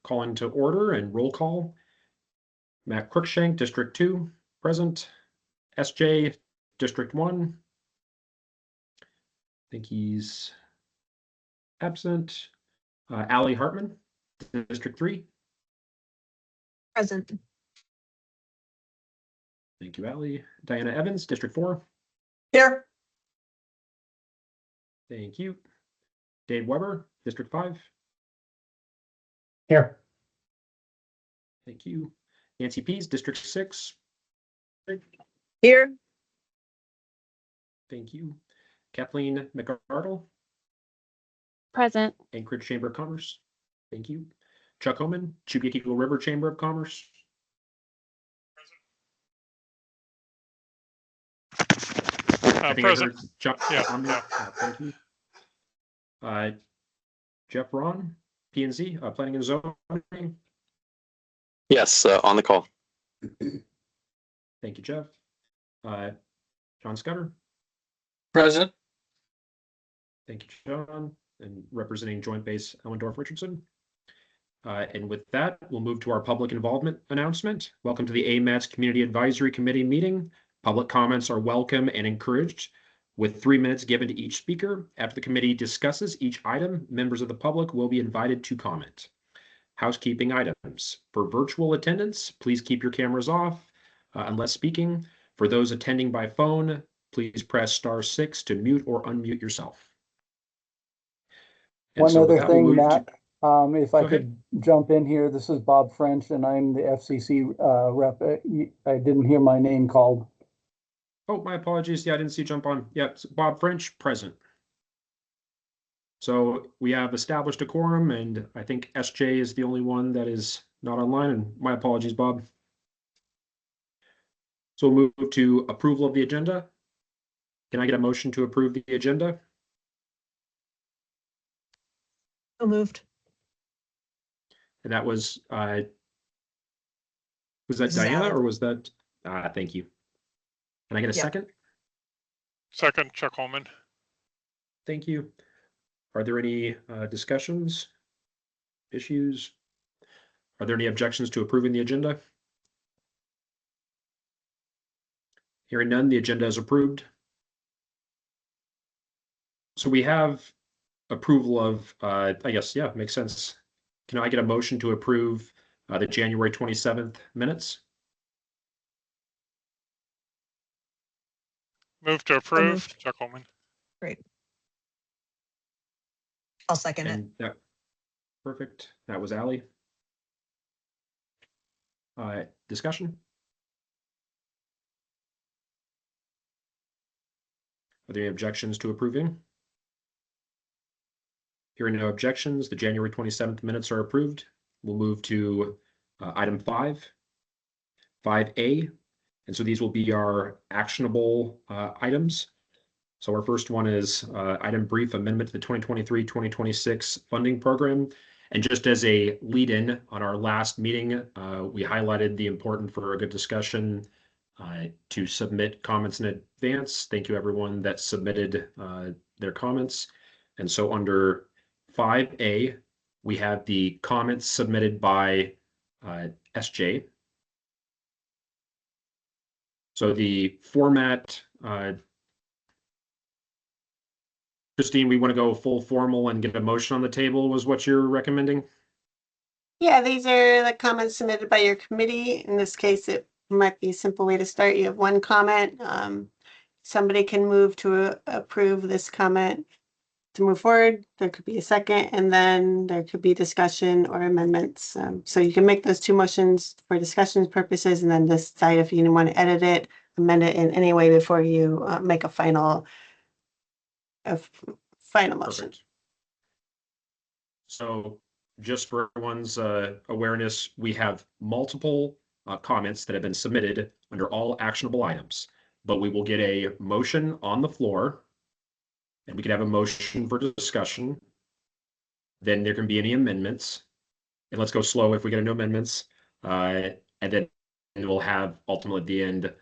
call into order and roll call. Matt Cruikshank, District 2, present. SJ, District 1. I think he's absent. Allie Hartman, District 3. Present. Thank you, Allie. Diana Evans, District 4. Here. Thank you. Dave Weber, District 5. Here. Thank you. Nancy Pease, District 6. Here. Thank you. Kathleen McArdle. Present. Anchorage Chamber of Commerce. Thank you. Chuck Homan, Chubuque Eagle River Chamber of Commerce. I think Present. I heard Chuck. Yeah, yeah. Thank you. Jeff Ron, P&Z, Planning and Zoning. Yes, on the call. Thank you, Jeff. John Scudder. Present. Thank you, John. And representing Joint Base Ellendorf Richardson. And with that, we'll move to our public involvement announcement. Welcome to the AMATS Community Advisory Committee meeting. Public comments are welcome and encouraged, with 3 minutes given to each speaker. After the committee discusses each item, members of the public will be invited to comment. Housekeeping items. For virtual attendance, please keep your cameras off unless speaking. For those attending by phone, please press *6 to mute or unmute yourself. And One so other with that, we'll thing, move Matt, if I Go could jump in here, this is Bob French, and I'm the FCC rep. I didn't hear my name called. Oh, my apologies. Yeah, I didn't see you jump on. Yeah, Bob French, present. So we have established a quorum, and I think SJ is the only one that is not online, and my apologies, Bob. So we'll move to approval of the agenda. Can I get a motion to approve the agenda? So moved. And that was that This is Diana, Allie. or was that? Thank you. Can I get a Yeah. second? Second, Chuck Holman. Thank you. Are there any discussions, issues? Are there any objections to approving the agenda? Hearing none, the agenda is approved. So we have approval of, I guess, yeah, makes sense. Can I get a motion to approve the January 27th minutes? Move to approve, moved. Chuck Holman. Great. I'll second it. And that, perfect. That was Allie. Discussion? Are there any objections to approving? Hearing no objections, the January 27th minutes are approved. We'll move to item 5, 5A. And so these will be our actionable items. So our first one is item brief amendment to the 2023-2026 funding program. And just as a lead-in on our last meeting, we highlighted the important for a good discussion to submit comments in advance. Thank you everyone that submitted their comments. And so under 5A, we have the comments submitted by SJ. So the format, Christine, we want to go full formal and get a motion on the table was what you're recommending? Yeah, these are the comments submitted by your committee. In this case, it might be a simple way to start. You have one comment. Somebody can move to approve this comment to move forward. There could be a second, and then there could be discussion or amendments. So you can make those two motions for discussion purposes and then decide if you want to edit it, amend it in any way before you make a final motion. Perfect. So just for everyone's awareness, we have multiple comments that have been submitted under all actionable items, but we will get a motion on the floor and we can have a motion for discussion. Then there can be any amendments, and let's go slow if we get no amendments. And then we'll have ultimately at the end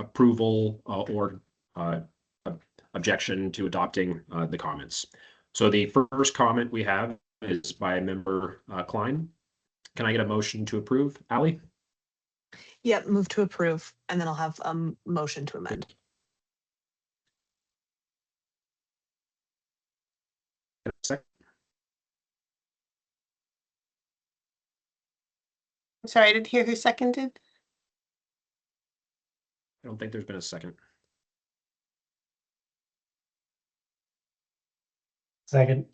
approval or objection to adopting the comments. So the first comment we have is by member Klein. Can I get a motion to approve? Ally? Yep, move to approve, and then I'll have a motion to amend. Second. I'm sorry, I didn't hear who seconded. I don't think there's been a second. Second.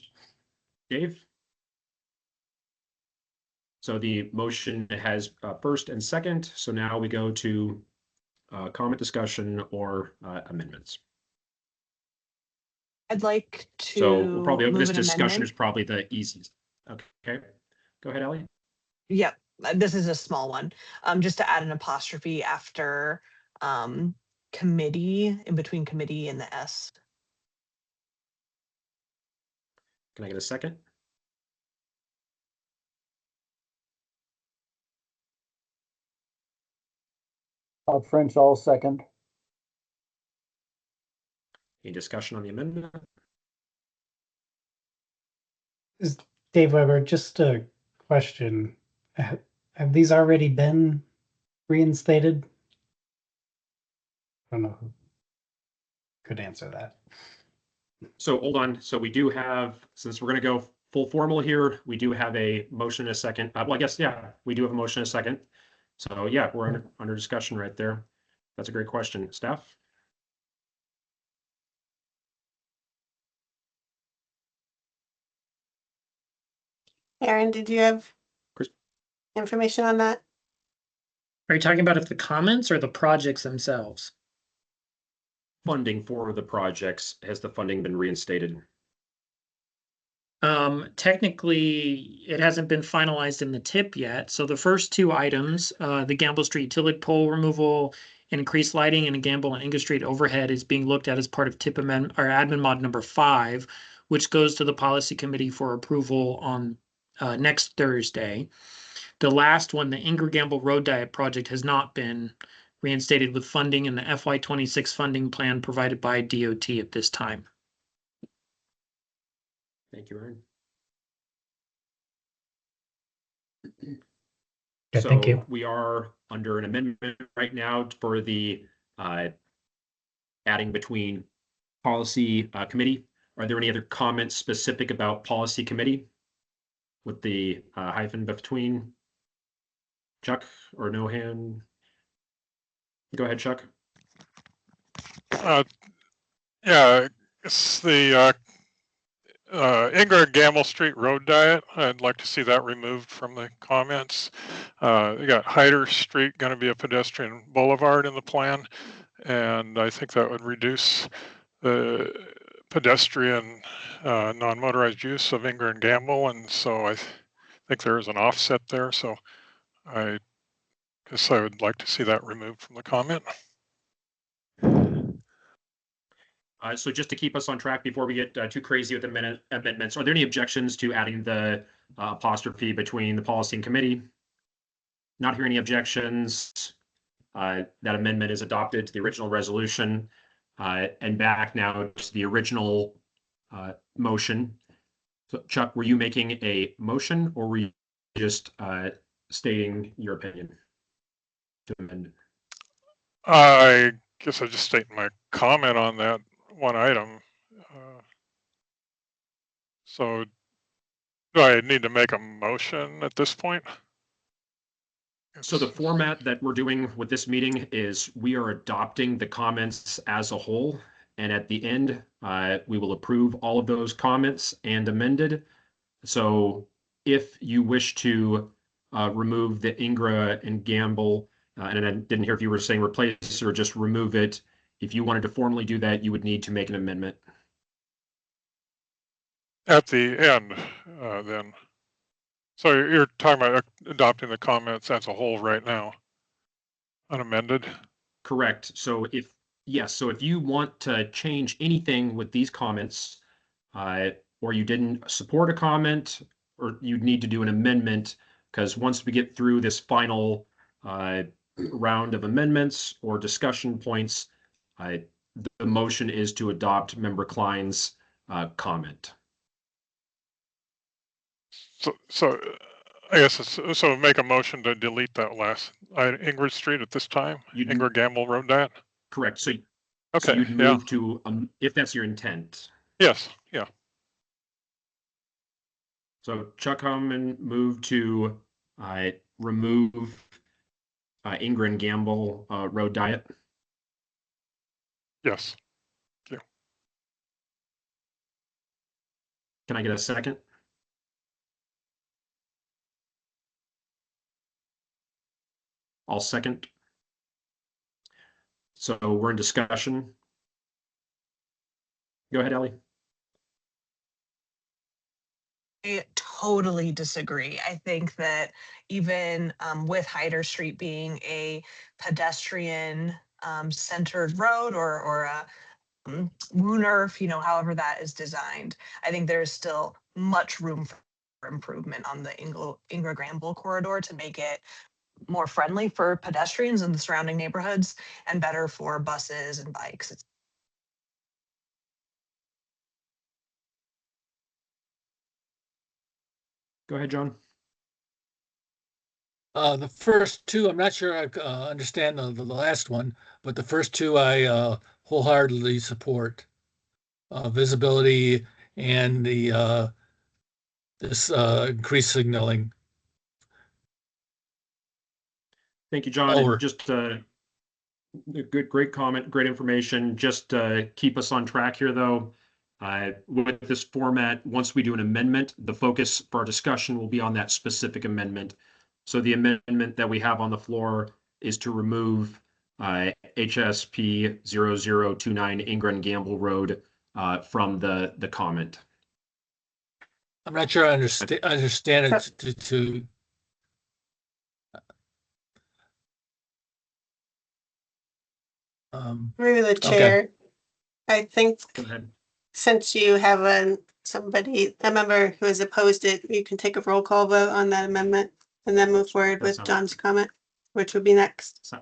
Dave? So the motion has first and second. So now we go to comment, discussion, or amendments. I'd like to So we'll probably move this an discussion amendment. is probably the easiest. Okay, go ahead, Ellie. Yep, this is a small one. Just to add an apostrophe after committee, in between committee and the S. Can I get a second? Bob French, all second. Any discussion on the amendment? Is Dave Weber, just a question. Have these already been reinstated? I don't know who could answer that. So hold on. So we do have, since we're going to go full formal here, we do have a motion and a second. Well, I guess, yeah, we do have a motion and a second. So yeah, we're under discussion right there. That's a great question. Staff? Aaron, did you have Chris? information on that? Are you talking about if the comments or the projects themselves? Funding for the projects, has the funding been reinstated? Technically, it hasn't been finalized in the tip yet. So the first two items, the Gamble Street Tillich pole removal and increased lighting and a Gamble and Inga Street overhead is being looked at as part of tip amendment or admin mod number 5, which goes to the policy committee for approval on next Thursday. The last one, the Inga Gamble Road Diet project, has not been reinstated with funding in the FY26 funding plan provided by DOT at this time. Thank you, Aaron. Okay, So thank you. we are under an amendment right now for the adding between policy committee. Are there any other comments specific about policy committee with the hyphen between? Chuck or no hand? Go ahead, Chuck. Yeah, it's the Inga and Gamble Street Road Diet. I'd like to see that removed from the comments. You got Hyder Street going to be a pedestrian boulevard in the plan, and I think that would reduce the pedestrian non-motorized use of Inga and Gamble, and so I think there is an offset there. So I guess I would like to see that removed from the comment. So just to keep us on track before we get too crazy with the amendments, are there any objections to adding the apostrophe between the policy and committee? Not hearing any objections. That amendment is adopted to the original resolution and back now to the original motion. So Chuck, were you making a motion or were you just stating your opinion to amend? I guess I just state my comment on that one item. So do I need to make a motion at this point? So the format that we're doing with this meeting is we are adopting the comments as a whole. And at the end, we will approve all of those comments and amended. So if you wish to remove the Ingra and Gamble, and I didn't hear if you were saying replace or just remove it. If you wanted to formally do that, you would need to make an amendment. At the end, then. So you're talking about adopting the comments as a whole right now, unamended? Correct. So if you want to change anything with these comments, or you didn't support a comment, or you'd need to do an amendment, because once we get through this final round of amendments or discussion points, the motion is to adopt Member Klein's comment. So I guess it's, so make a motion to delete that last Ingrid Street at this time. You'd- Ingrid Gamble Road Diet. Correct. So Okay. you'd Yeah. move to, if that's your intent. Yes. Yeah. So Chuck Homan moved to remove Ingrid Gamble Road Diet. Yes. Can I get a second? I'll second. So we're in discussion. Go ahead, Ellie. I totally disagree. I think that even with Hyder Street being a pedestrian centered road or a Woonerf, however that is designed, I think there's still much room for improvement on the Ingra-Granville corridor to make it more friendly for pedestrians in the surrounding neighborhoods and better for buses and bikes. Go ahead, John. The first two, I'm not sure I understand the last one, but the first two I wholeheartedly support. Visibility and the this increased signaling. Thank you, John. Over. And just great comment, great information. Just keep us on track here, though. With this format, once we do an amendment, the focus for our discussion will be on that specific amendment. So the amendment that we have on the floor is to remove HSP 0029 Ingram Gamble Road from the comment. I'm not sure I understand it to Through the chair, I think Go ahead. since you have a member who has opposed it, you can take a roll call vote on that amendment and then move forward That with sounds- John's comment, which would be next.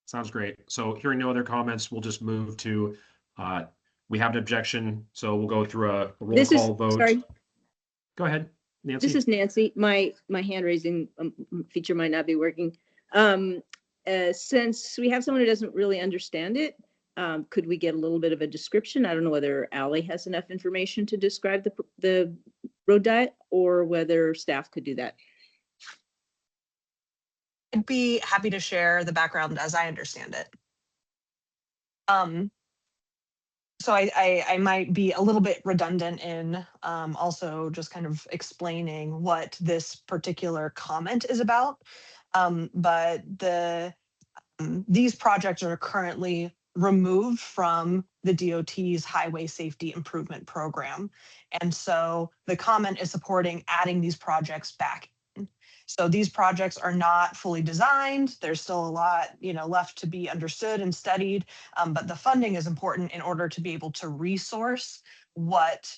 Sounds great. So hearing no other comments, we'll just move to, we have an objection, so we'll go through a roll call vote. Sorry, Go ahead, Nancy. this is Nancy. My hand raising feature might not be working. Since we have someone who doesn't really understand it, could we get a little bit of a description? I don't know whether Allie has enough information to describe the road diet or whether staff could do that. I'd be happy to share the background as I understand it. So I might be a little bit redundant in also just kind of explaining what this particular comment is about. But these projects are currently removed from the DOT's Highway Safety Improvement Program. And so the comment is supporting adding these projects back in. So these projects are not fully designed. There's still a lot, left to be understood and studied, but the funding is important in order to be able to resource what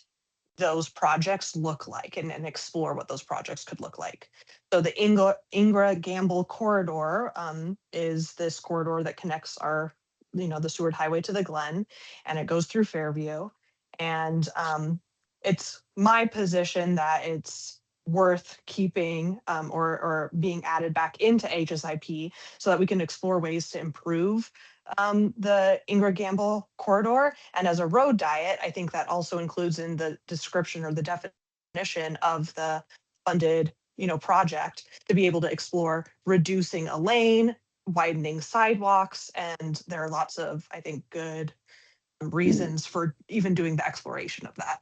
those projects look like and explore what those projects could look like. So the Ingra-Gamble corridor is this corridor that connects the Seward Highway to the Glen, and it goes through Fairview. And it's my position that it's worth keeping or being added back into HSIP so that we can explore ways to improve the Ingra-Gamble corridor. And as a road diet, I think that also includes in the description or the definition of the funded, project to be able to explore reducing a lane, widening sidewalks, and there are lots of, I think, good reasons for even doing the exploration of that.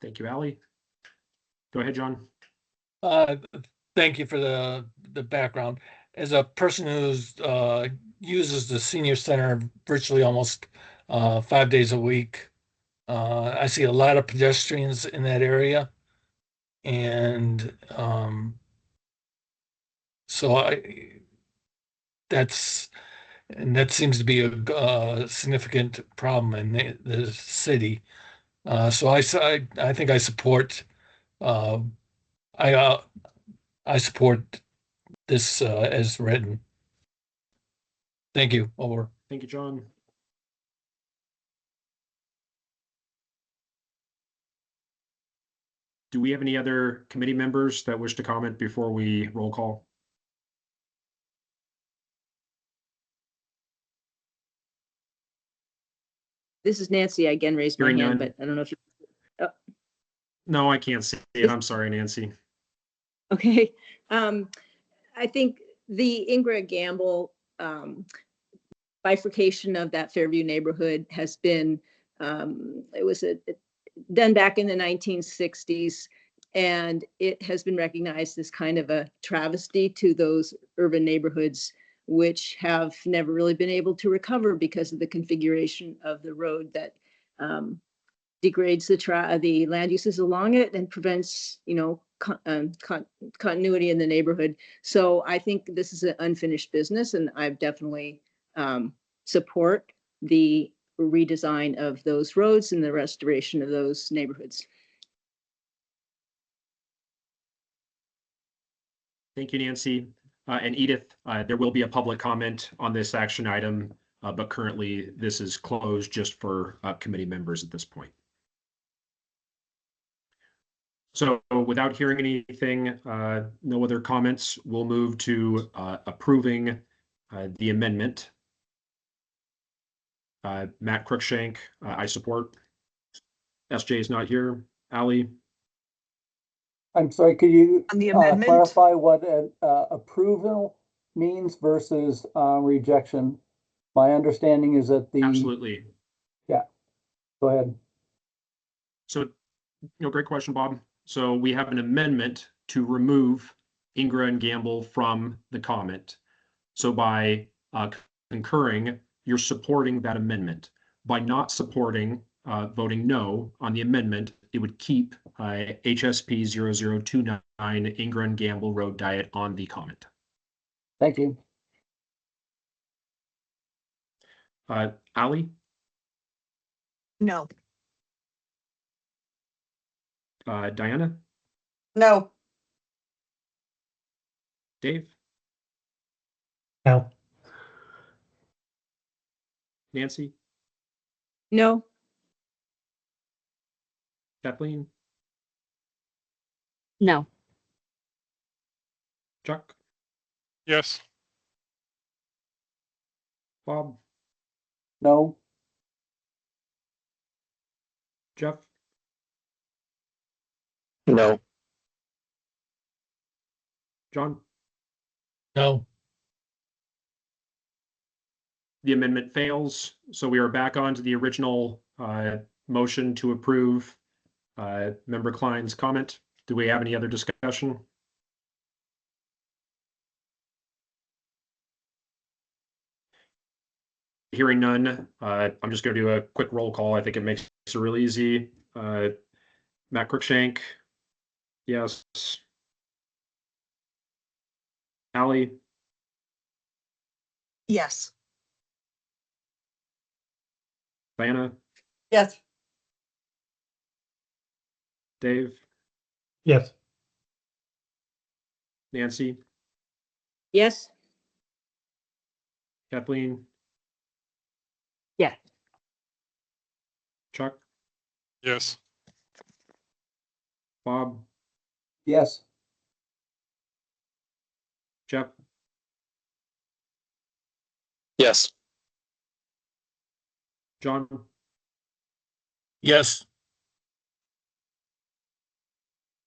Thank you, Allie. Go ahead, John. thank you for the background. As a person who's uses the senior center virtually almost 5 days a week, I see a lot of pedestrians in that area, and so that seems to be a significant problem in the city. So I think I support I support this as written. Thank you. Over. Thank you, John. do we have any other committee members that wish to comment before we roll call? This is Nancy. I again raised my Hearing hand, none. but I don't know if you. No, I can't see it. I'm sorry, Nancy. Okay. I think the Ingra Gamble bifurcation of that Fairview neighborhood has been, it was done back in the 1960s, and it has been recognized as kind of a travesty to those urban neighborhoods which have never really been able to recover because of the configuration of the road that degrades the land uses along it and prevents, continuity in the neighborhood. So I think this is an unfinished business, and I definitely support the redesign of those roads and the restoration of those neighborhoods. Thank you, Nancy. And Edith, there will be a public comment on this action item, but currently this is closed just for committee members at this point. So without hearing anything, no other comments, we'll move to approving the amendment. Matt Cruikshank, I support. SJ is not here. Ali? I'm sorry, could you On the amendment? clarify what approval means versus rejection? My understanding is that Absolutely. Yeah, go ahead. So, great question, Bob. So we have an amendment to remove Ingra and Gamble from the comment. So by concurring, you're supporting that amendment. By not supporting, voting no on the amendment, it would keep HSP 0029 Ingra and Gamble Road Diet on the comment. Thank you. Ali? No. Diana? No. Dave? No. Nancy? No. Kathleen? No. Chuck? Yes. Bob? No. Jeff? No. John? No. The amendment fails, so we are back on to the original motion to approve Member Klein's comment. Do we have any other discussion? Hearing none, I'm just going to do a quick roll call. I think it makes it real easy. Matt Cruikshank, yes. Ali, Yes. Diana, Yes. Dave, Yes. Nancy, Yes. Kathleen, Yes. Chuck, Yes. Bob, Yes. Jeff, Yes. John, Yes.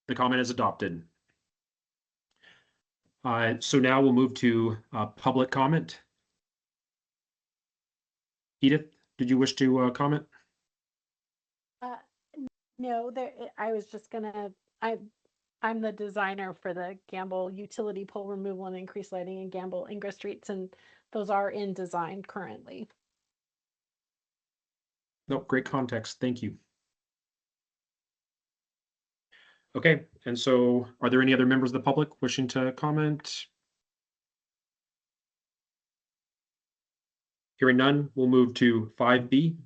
the comment is adopted. So now we'll move to public comment. Edith, did you wish to comment? No, I was just gonna, I'm the designer for the Gamble utility pole removal and increased lighting in Gamble Ingra streets, and those are in design currently. No, great context. Thank you. Okay, and so are there any other members of the public wishing to comment? Hearing none, we'll move to 5B.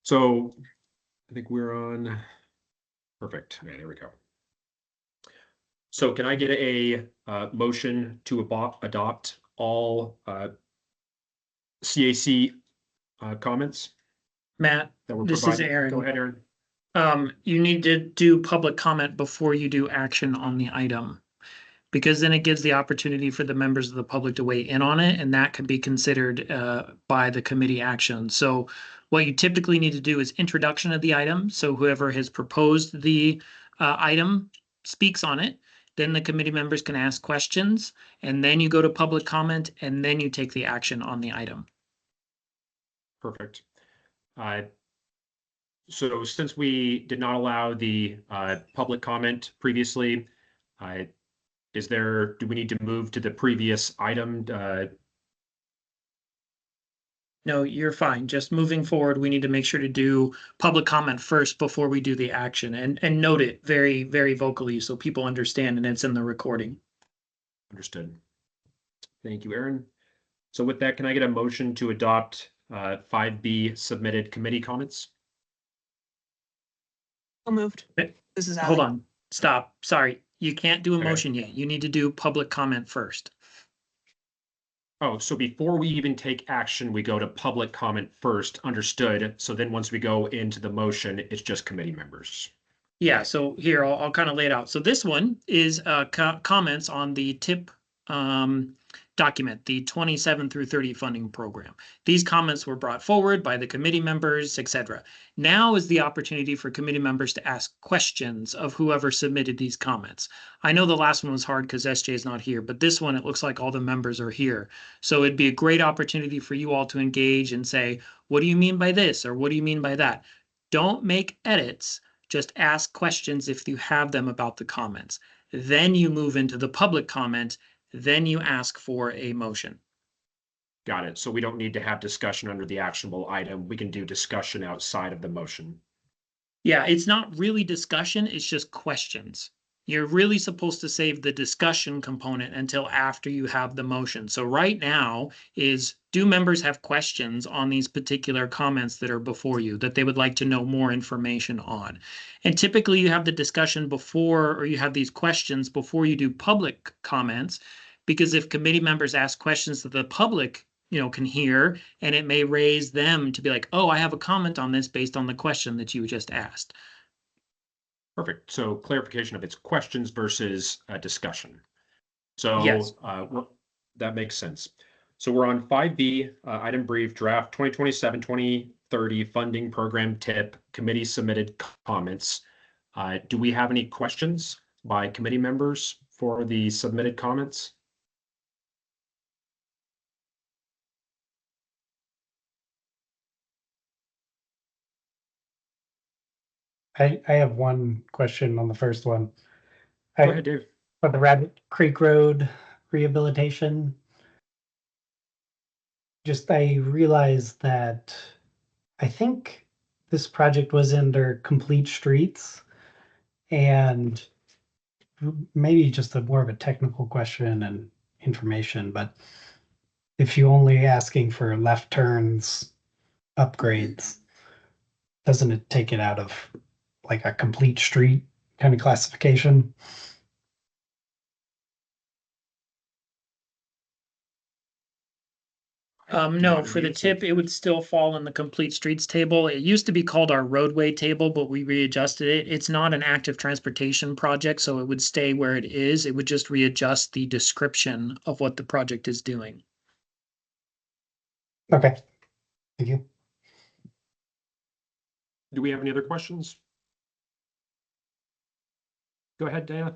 So I think we're on, perfect. Okay, there we go. So can I get a motion to adopt all CAC comments Matt, that were this is provided? Aaron. Go ahead, Aaron. You need to do public comment before you do action on the item. Because then it gives the opportunity for the members of the public to weigh in on it, and that could be considered by the committee action. So what you typically need to do is introduction of the item. So whoever has proposed the item speaks on it. Then the committee members can ask questions, and then you go to public comment, and then you take the action on the item. Perfect. So since we did not allow the public comment previously, do we need to move to the previous item? No, you're fine. Just moving forward, we need to make sure to do public comment first before we do the action, and note it very, very vocally so people understand and it's in the recording. Understood. Thank you, Aaron. So with that, can I get a motion to adopt 5B submitted committee comments? So moved. Okay. This is Hold Ally. on, stop. Sorry, you can't do a Okay. motion yet. You need to do public comment first. Oh, so before we even take action, we go to public comment first. Understood. So then once we go into the motion, it's just committee members. Yeah, so here, I'll kind of lay it out. So this one is comments on the TIP document, the 27 through 30 funding program. These comments were brought forward by the committee members, etc. Now is the opportunity for committee members to ask questions of whoever submitted these comments. I know the last one was hard because SJ is not here, but this one, it looks like all the members are here. So it'd be a great opportunity for you all to engage and say, what do you mean by this? Or what do you mean by that? Don't make edits. Just ask questions if you have them about the comments. Then you move into the public comment. Then you ask for a motion. Got it. So we don't need to have discussion under the actionable item. We can do discussion outside of the motion. Yeah, it's not really discussion. It's just questions. You're really supposed to save the discussion component until after you have the motion. So right now is, do members have questions on these particular comments that are before you that they would like to know more information on? And typically you have the discussion before, or you have these questions before you do public comments, because if committee members ask questions that the public, can hear, and it may raise them to be like, oh, I have a comment on this based on the question that you just asked. Perfect. So clarification of its questions versus discussion. So Yes. That makes sense. So we're on 5B, item brief, draft 2027-2030 funding program tip, committee submitted comments. Do we have any questions by committee members for the submitted comments? I have one question on the first one. Go ahead, Dave. For the Rabbit Creek Road rehabilitation, I realized that I think this project was under Complete Streets, and maybe just more of a technical question and information, but if you only asking for left turns upgrades, doesn't it take it out of like a complete street kind of classification? No, for the tip, it would still fall in the complete streets table. It used to be called our roadway table, but we readjusted it. It's not an active transportation project, so it would stay where it is. It would just readjust the description of what the project is doing. Okay, thank you. Do we have any other questions? Go ahead, Dana.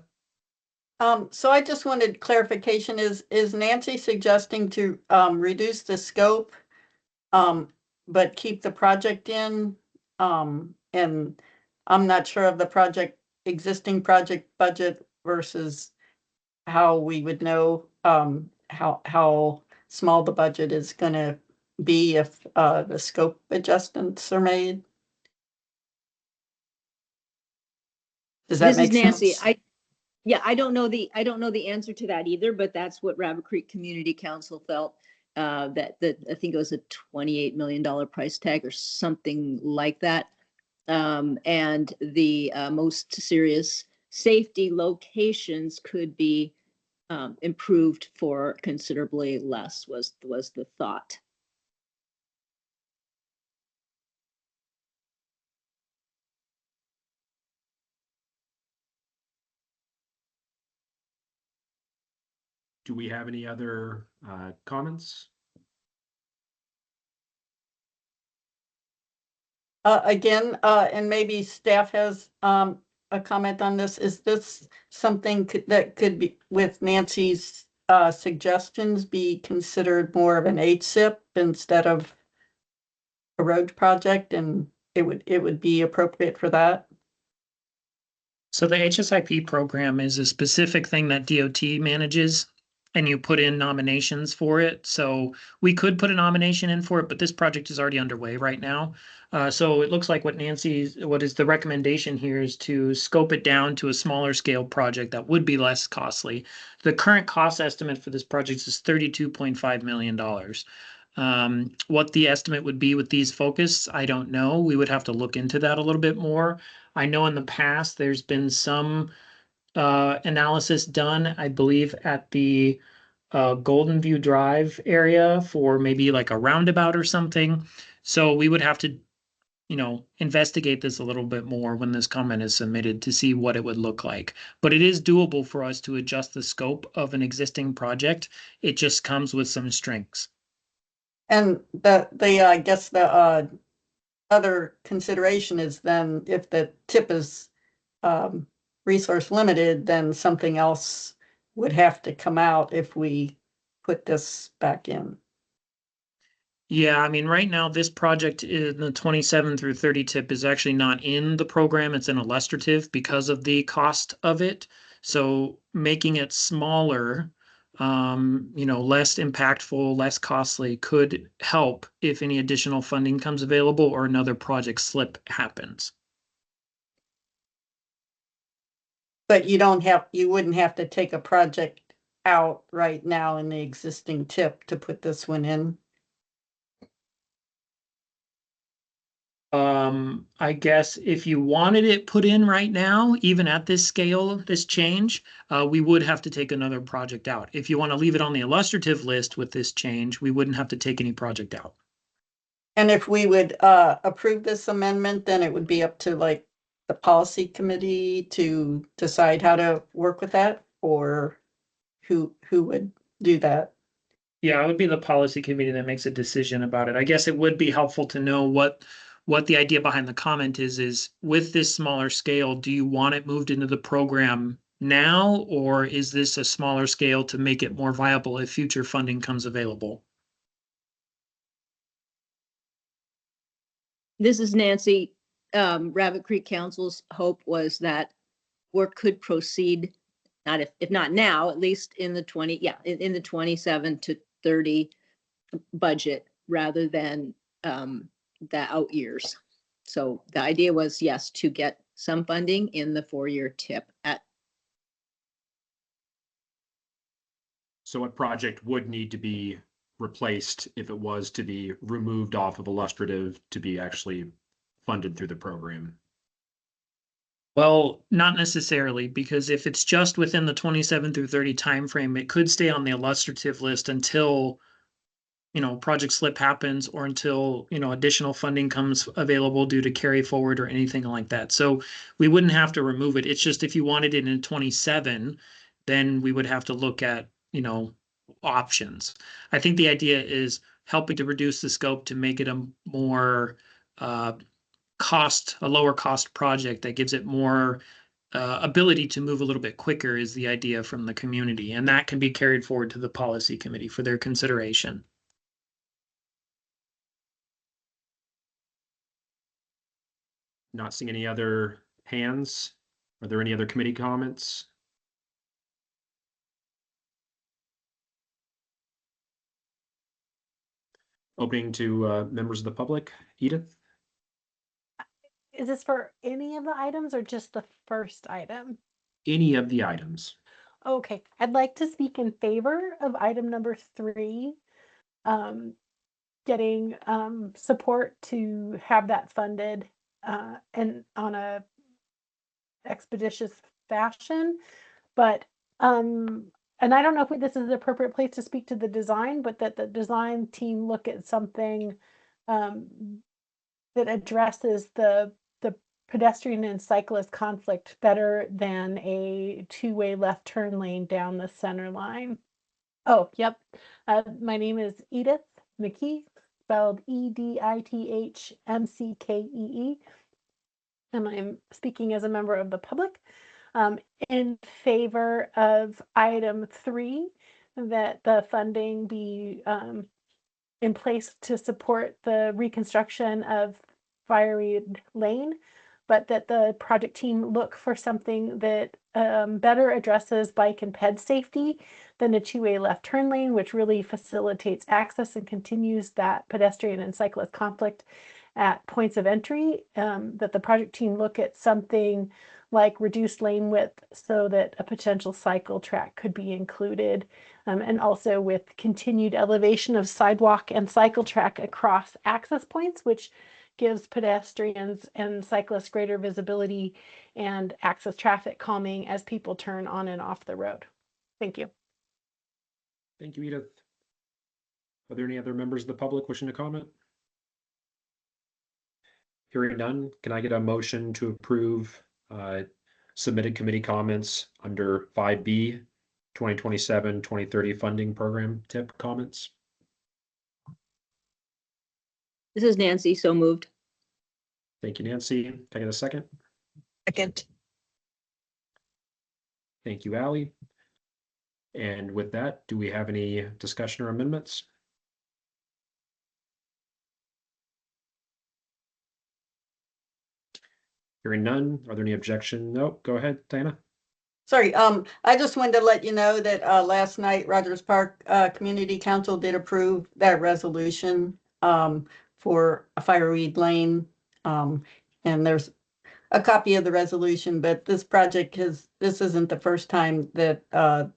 So I just wanted clarification. Is Nancy suggesting to reduce the scope, but keep the project in? And I'm not sure of the existing project budget versus how we would know how small the budget is going to be if the scope adjustments are made. Does that make sense? This is Nancy. I don't know the answer to that either, but that's what Rabbit Creek Community Council felt, that I think it was a $28 million price tag or something like that. And the most serious safety locations could be improved for considerably less was the thought. Do we have any other comments? Again, and maybe staff has a comment on this. Is this something that could be, with Nancy's suggestions, be considered more of an HSIP instead of a road project, and it would be appropriate for that? So the HSIP program is a specific thing that DOT manages, and you put in nominations for it. So we could put a nomination in for it, but this project is already underway right now. So it looks like what is the recommendation here is to scope it down to a smaller scale project that would be less costly. The current cost estimate for this project is $32.5 million. What the estimate would be with these focus, I don't know. We would have to look into that a little bit more. I know in the past there's been some analysis done, I believe, at the Golden View Drive area for maybe like a roundabout or something. So we would have to, investigate this a little bit more when this comment is submitted to see what it would look like. But it is doable for us to adjust the scope of an existing project. It just comes with some strengths. And I guess the other consideration is then if the tip is resource limited, then something else would have to come out if we put this back in. Yeah, I mean, right now, this project in the 27 through 30 tip is actually not in the program. It's an illustrative because of the cost of it. So making it smaller, less impactful, less costly could help if any additional funding comes available or another project slip happens. But you wouldn't have to take a project out right now in the existing tip to put this one in. I guess if you wanted it put in right now, even at this scale, this change, we would have to take another project out. If you want to leave it on the illustrative list with this change, we wouldn't have to take any project out. And if we would approve this amendment, then it would be up to like the policy committee to decide how to work with that, or who would do that? Yeah, it would be the policy committee that makes a decision about it. I guess it would be helpful to know what the idea behind the comment is with this smaller scale, do you want it moved into the program now, or is this a smaller scale to make it more viable if future funding comes available? This is Nancy. Rabbit Creek Council's hope was that work could proceed, not if not now, at least in the 27 to 30 budget rather than the out years. So the idea was, yes, to get some funding in the 4-year tip at. So what project would need to be replaced if it was to be removed off of illustrative to be actually funded through the program? Well, not necessarily, because if it's just within the 27 through 30 timeframe, it could stay on the illustrative list until project slip happens or until, additional funding comes available due to carry forward or anything like that. So we wouldn't have to remove it. It's just if you wanted it in 27, then we would have to look at, options. I think the idea is helping to reduce the scope to make it a more a lower cost project that gives it more ability to move a little bit quicker is the idea from the community. And that can be carried forward to the policy committee for their consideration. Not seeing any other hands. Are there any other committee comments? Opening to members of the public. Edith? Is this for any of the items or just the first item? Any of the items. Okay, I'd like to speak in favor of item number 3, getting support to have that funded and on a expeditious fashion. But and I don't know if this is the appropriate place to speak to the design, but that the design team look at something that addresses the pedestrian and cyclist conflict better than a two-way left turn lane down the center line. Oh, yep. My name is Edith McKee, spelled EDITHMCKEE, and I'm speaking as a member of the public in favor of item 3, that the funding be in place to support the reconstruction of Fireweed Lane, but that the project team look for something that better addresses bike and ped safety than a two-way left turn lane, which really facilitates access and continues that pedestrian and cyclist conflict at points of entry. That the project team look at something like reduced lane width so that a potential cycle track could be included, and also with continued elevation of sidewalk and cycle track across access points, which gives pedestrians and cyclists greater visibility and access traffic calming as people turn on and off the road. Thank you. Thank you, Edith. Are there any other members of the public wishing to comment? Hearing none, can I get a motion to approve submitted committee comments under 5B 2027-2030 funding program tip comments? This is Nancy, so moved. Thank you, Nancy. Can I get a second? Second. Thank you, Ally. And with that, do we have any discussion or amendments? Hearing none, are there any objection? No, go ahead, Diana. Sorry, I just wanted to let you know that last night Rogers Park Community Council did approve that resolution for a Fireweed Lane. And there's a copy of the resolution, but this project this isn't the first time that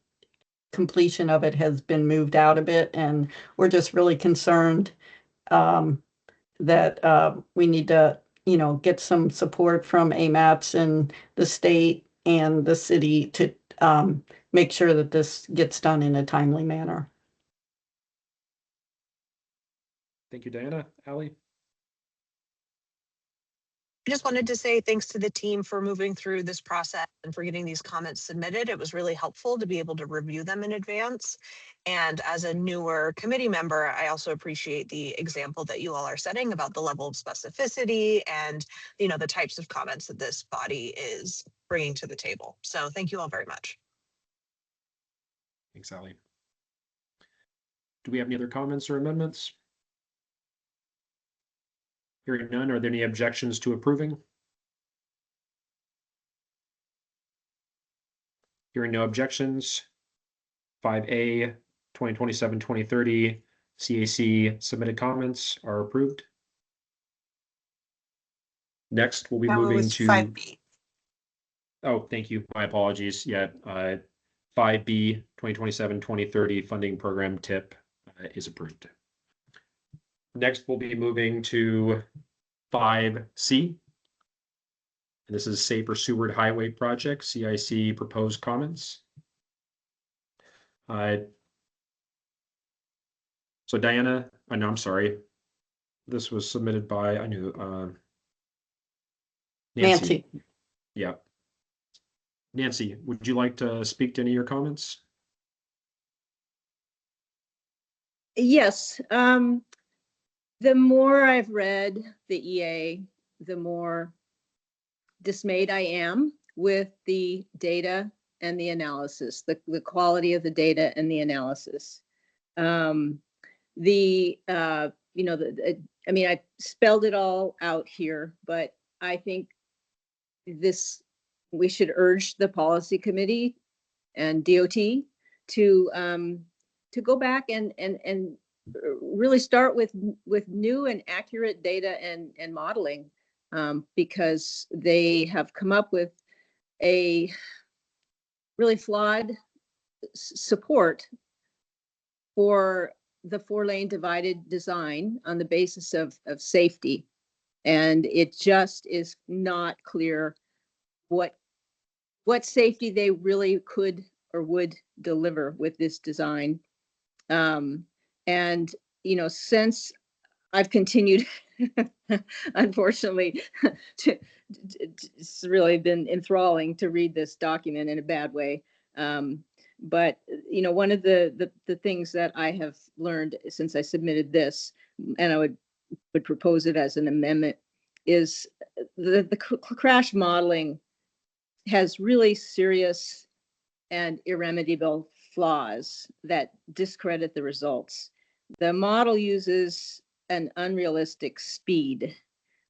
completion of it has been moved out a bit, and we're just really concerned that we need to, get some support from AMAPS and the state and the city to make sure that this gets done in a timely manner. Thank you, Diana. Ally? I just wanted to say thanks to the team for moving through this process and for getting these comments submitted. It was really helpful to be able to review them in advance. And as a newer committee member, I also appreciate the example that you all are setting about the level of specificity and, the types of comments that this body is bringing to the table. So thank you all very much. Thanks, Ally. Do we have any other comments or amendments? Hearing none, are there any objections to approving? Hearing no objections, 5A 2027-2030 CAC submitted comments are approved. Next, we'll be That moving was to 5B. Oh, thank you. My apologies. Yeah, 5B 2027-2030 funding program tip is approved. Next, we'll be moving to 5C. And this is Safer Seward Highway Project, CIC proposed comments. So Diana, no, I'm sorry. This was submitted by, I knew, Nancy. Yeah. Nancy, would you like to speak to any of your comments? Yes. The more I've read the EA, the more dismayed I am with the data and the analysis, the quality of the data and the analysis. I spelled it all out here, but I think we should urge the policy committee and DOT to go back and really start with new and accurate data and modeling, because they have come up with a really flawed support for the 4-lane divided design on the basis of safety. And it just is not clear what what safety they really could or would deliver with this design. And, you know, since I've continued, unfortunately, it's really been enthralling to read this document in a bad way. But, you know, one of the things that I have learned since I submitted this, and I would propose it as an amendment, is the crash modeling has really serious and irremediable flaws that discredit the results. The model uses an unrealistic speed.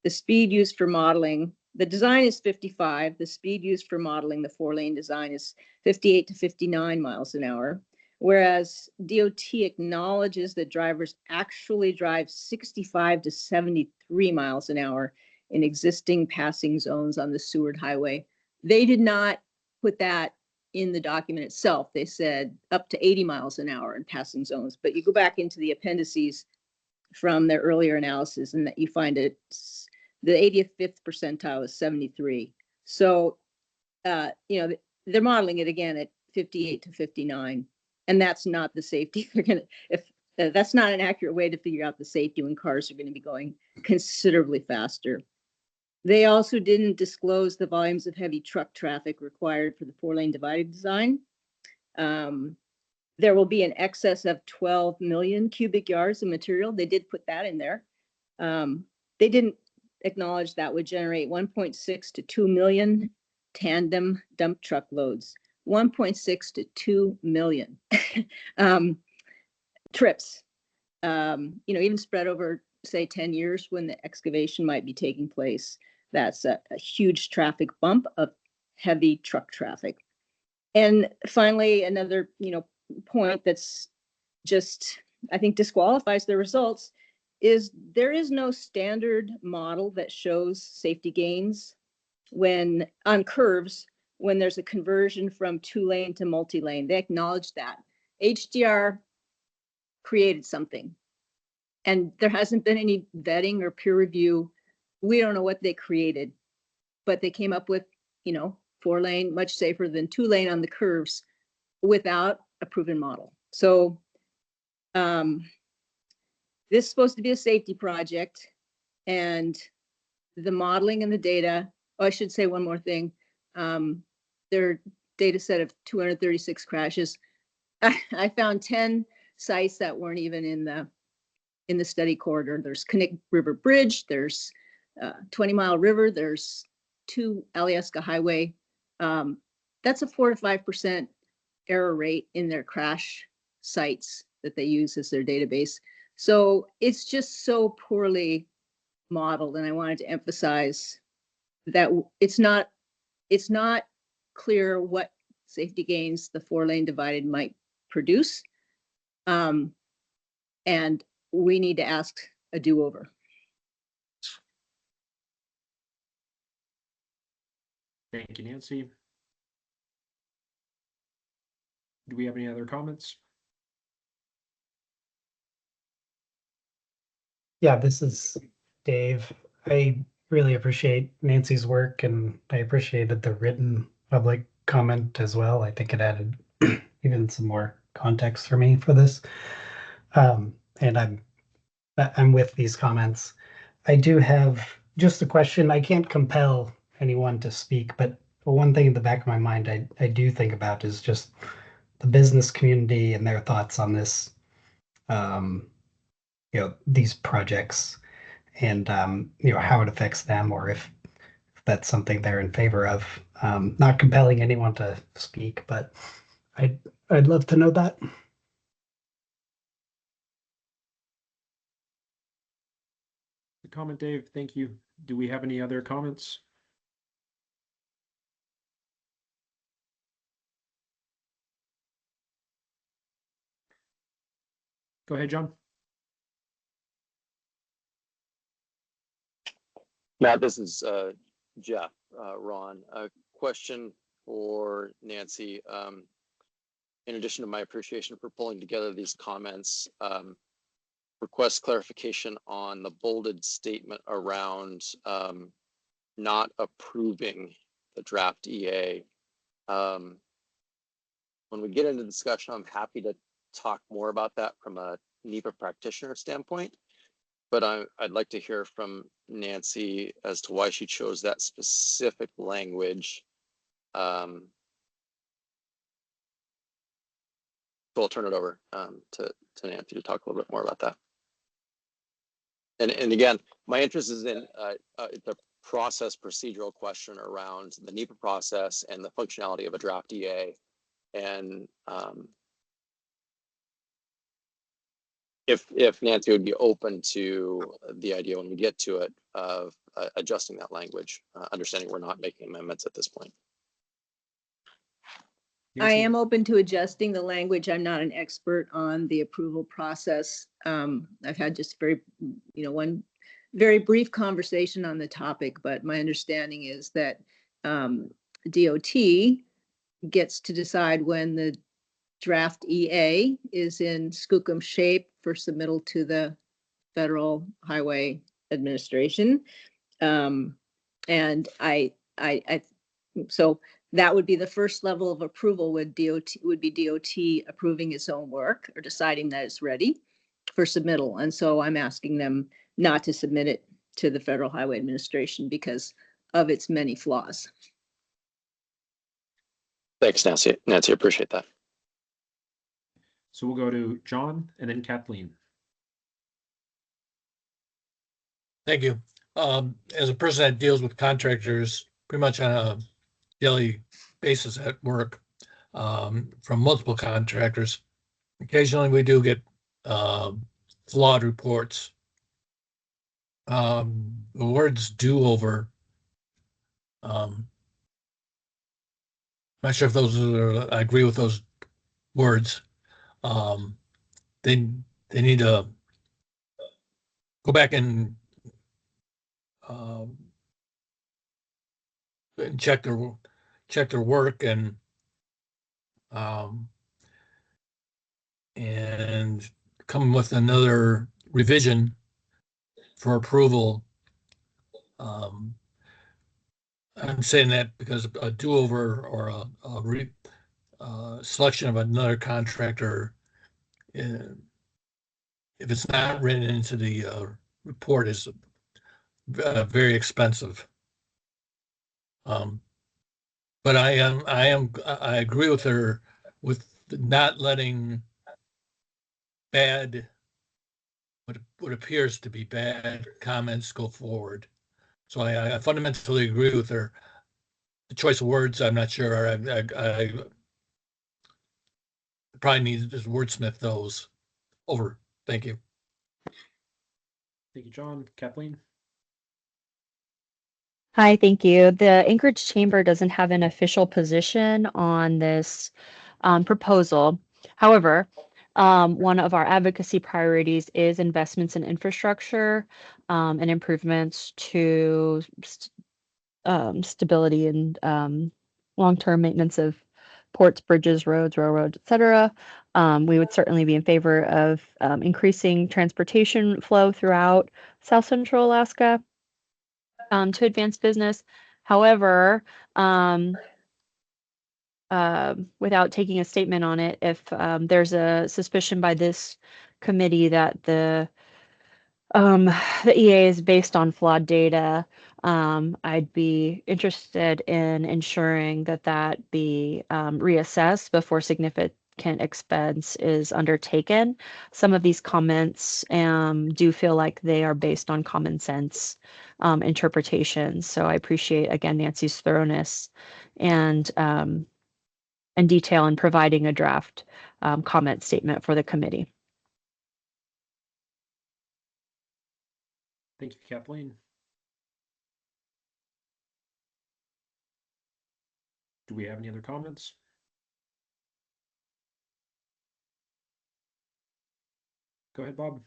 The speed used for modeling, the design is 55. The speed used for modeling the 4-lane design is 58 to 59 miles an hour. Whereas DOT acknowledges that drivers actually drive 65 to 73 miles an hour in existing passing zones on the Seward Highway. They did not put that in the document itself. They said up to 80 miles an hour in passing zones, but you go back into the appendices from their earlier analysis and that you find it, the 85th percentile is 73. So, you know, they're modeling it again at 58 to 59. And that's not the safety. They're gonna, if that's not an accurate way to figure out the safety when cars are going to be going considerably faster. They also didn't disclose the volumes of heavy truck traffic required for the 4-lane divided design. There will be an excess of 12 million cubic yards of material. They did put that in there. They didn't acknowledge that would generate 1.6 to 2 million tandem dump truck loads. 1.6 to 2 million trips. You know, even spread over, say, 10 years when the excavation might be taking place. That's a huge traffic bump of heavy truck traffic. And finally, another, you know, point that's just, I think, disqualifies the results is there is no standard model that shows safety gains when on curves when there's a conversion from 2-lane to multi-lane. They acknowledge that. HDR created something, and there hasn't been any vetting or peer review. We don't know what they created, but they came up with, you know, 4-lane, much safer than 2-lane on the curves without a proven model. So this is supposed to be a safety project, and the modeling and the data, oh, I should say one more thing. Their data set of 236 crashes. I found 10 sites that weren't even in the study corridor. There's Connect River Bridge, there's 20 Mile River, there's 2 Alyeska Highway. That's a 4 to 5% error rate in their crash sites that they use as their database. So it's just so poorly modeled, and I wanted to emphasize that it's not clear what safety gains the 4-lane divided might produce, and we need to ask a do-over. Thank you, Nancy. Do we have any other comments? Yeah, this is Dave. I really appreciate Nancy's work, and I appreciated the written public comment as well. I think it added even some more context for me for this. And I'm with these comments. I do have just a question. I can't compel anyone to speak, but one thing in the back of my mind I do think about is just the business community and their thoughts on this, you know, these projects, and you know, how it affects them, or if that's something they're in favor of. Not compelling anyone to speak, but I'd love to know that. Good comment, Dave. Thank you. Do we have any other comments? Go ahead, John. Matt, this is Jeff, Ron. A question for Nancy. In addition to my appreciation for pulling together these comments, request clarification on the bolded statement around not approving the draft EA. When we get into discussion, I'm happy to talk more about that from a NEPA practitioner standpoint. But I'd like to hear from Nancy as to why she chose that specific language. So I'll turn it over to Nancy to talk a little bit more about that. And again, my interest is in the process procedural question around the NEPA process and the functionality of a draft EA. And if Nancy would be open to the idea when we get to it of adjusting that language, understanding we're not making amendments at this point. I am open to adjusting the language. I'm not an expert on the approval process. I've had just one very brief conversation on the topic, but my understanding is that DOT gets to decide when the draft EA is in skookum shape for submittal to the Federal Highway Administration. And so that would be the first level of approval would be DOT approving its own work or deciding that it's ready for submittal. And so I'm asking them not to submit it to the Federal Highway Administration because of its many flaws. Thanks, Nancy. Nancy, appreciate that. So we'll go to John and then Kathleen. Thank you. As a person that deals with contractors pretty much on a daily basis at work, from multiple contractors, occasionally we do get flawed reports. The words do-over, not sure if those are, I agree with those words. They need to go back and check their work and come with another revision for approval. I'm saying that because a do-over or a selection of another contractor, if it's not written into the report, is very expensive. But I agree with her with not letting bad, what appears to be bad comments go forward. So I fundamentally agree with her. The choice of words, I'm not sure. I probably need to just wordsmith those. Over. Thank you. Thank you, John. Kathleen? Hi, thank you. The Anchorage Chamber doesn't have an official position on this proposal. However, one of our advocacy priorities is investments in infrastructure and improvements to stability and long-term maintenance of ports, bridges, roads, railroads, etc. We would certainly be in favor of increasing transportation flow throughout South Central Alaska to advance business. However, without taking a statement on it, if there's a suspicion by this committee that the EA is based on flawed data, I'd be interested in ensuring that be reassessed before significant expense is undertaken. Some of these comments do feel like they are based on common sense interpretations. So I appreciate, again, Nancy's thoroughness and detail in providing a draft comment statement for the committee. Thank you, Kathleen. Do we have any other comments? Go ahead, Bob.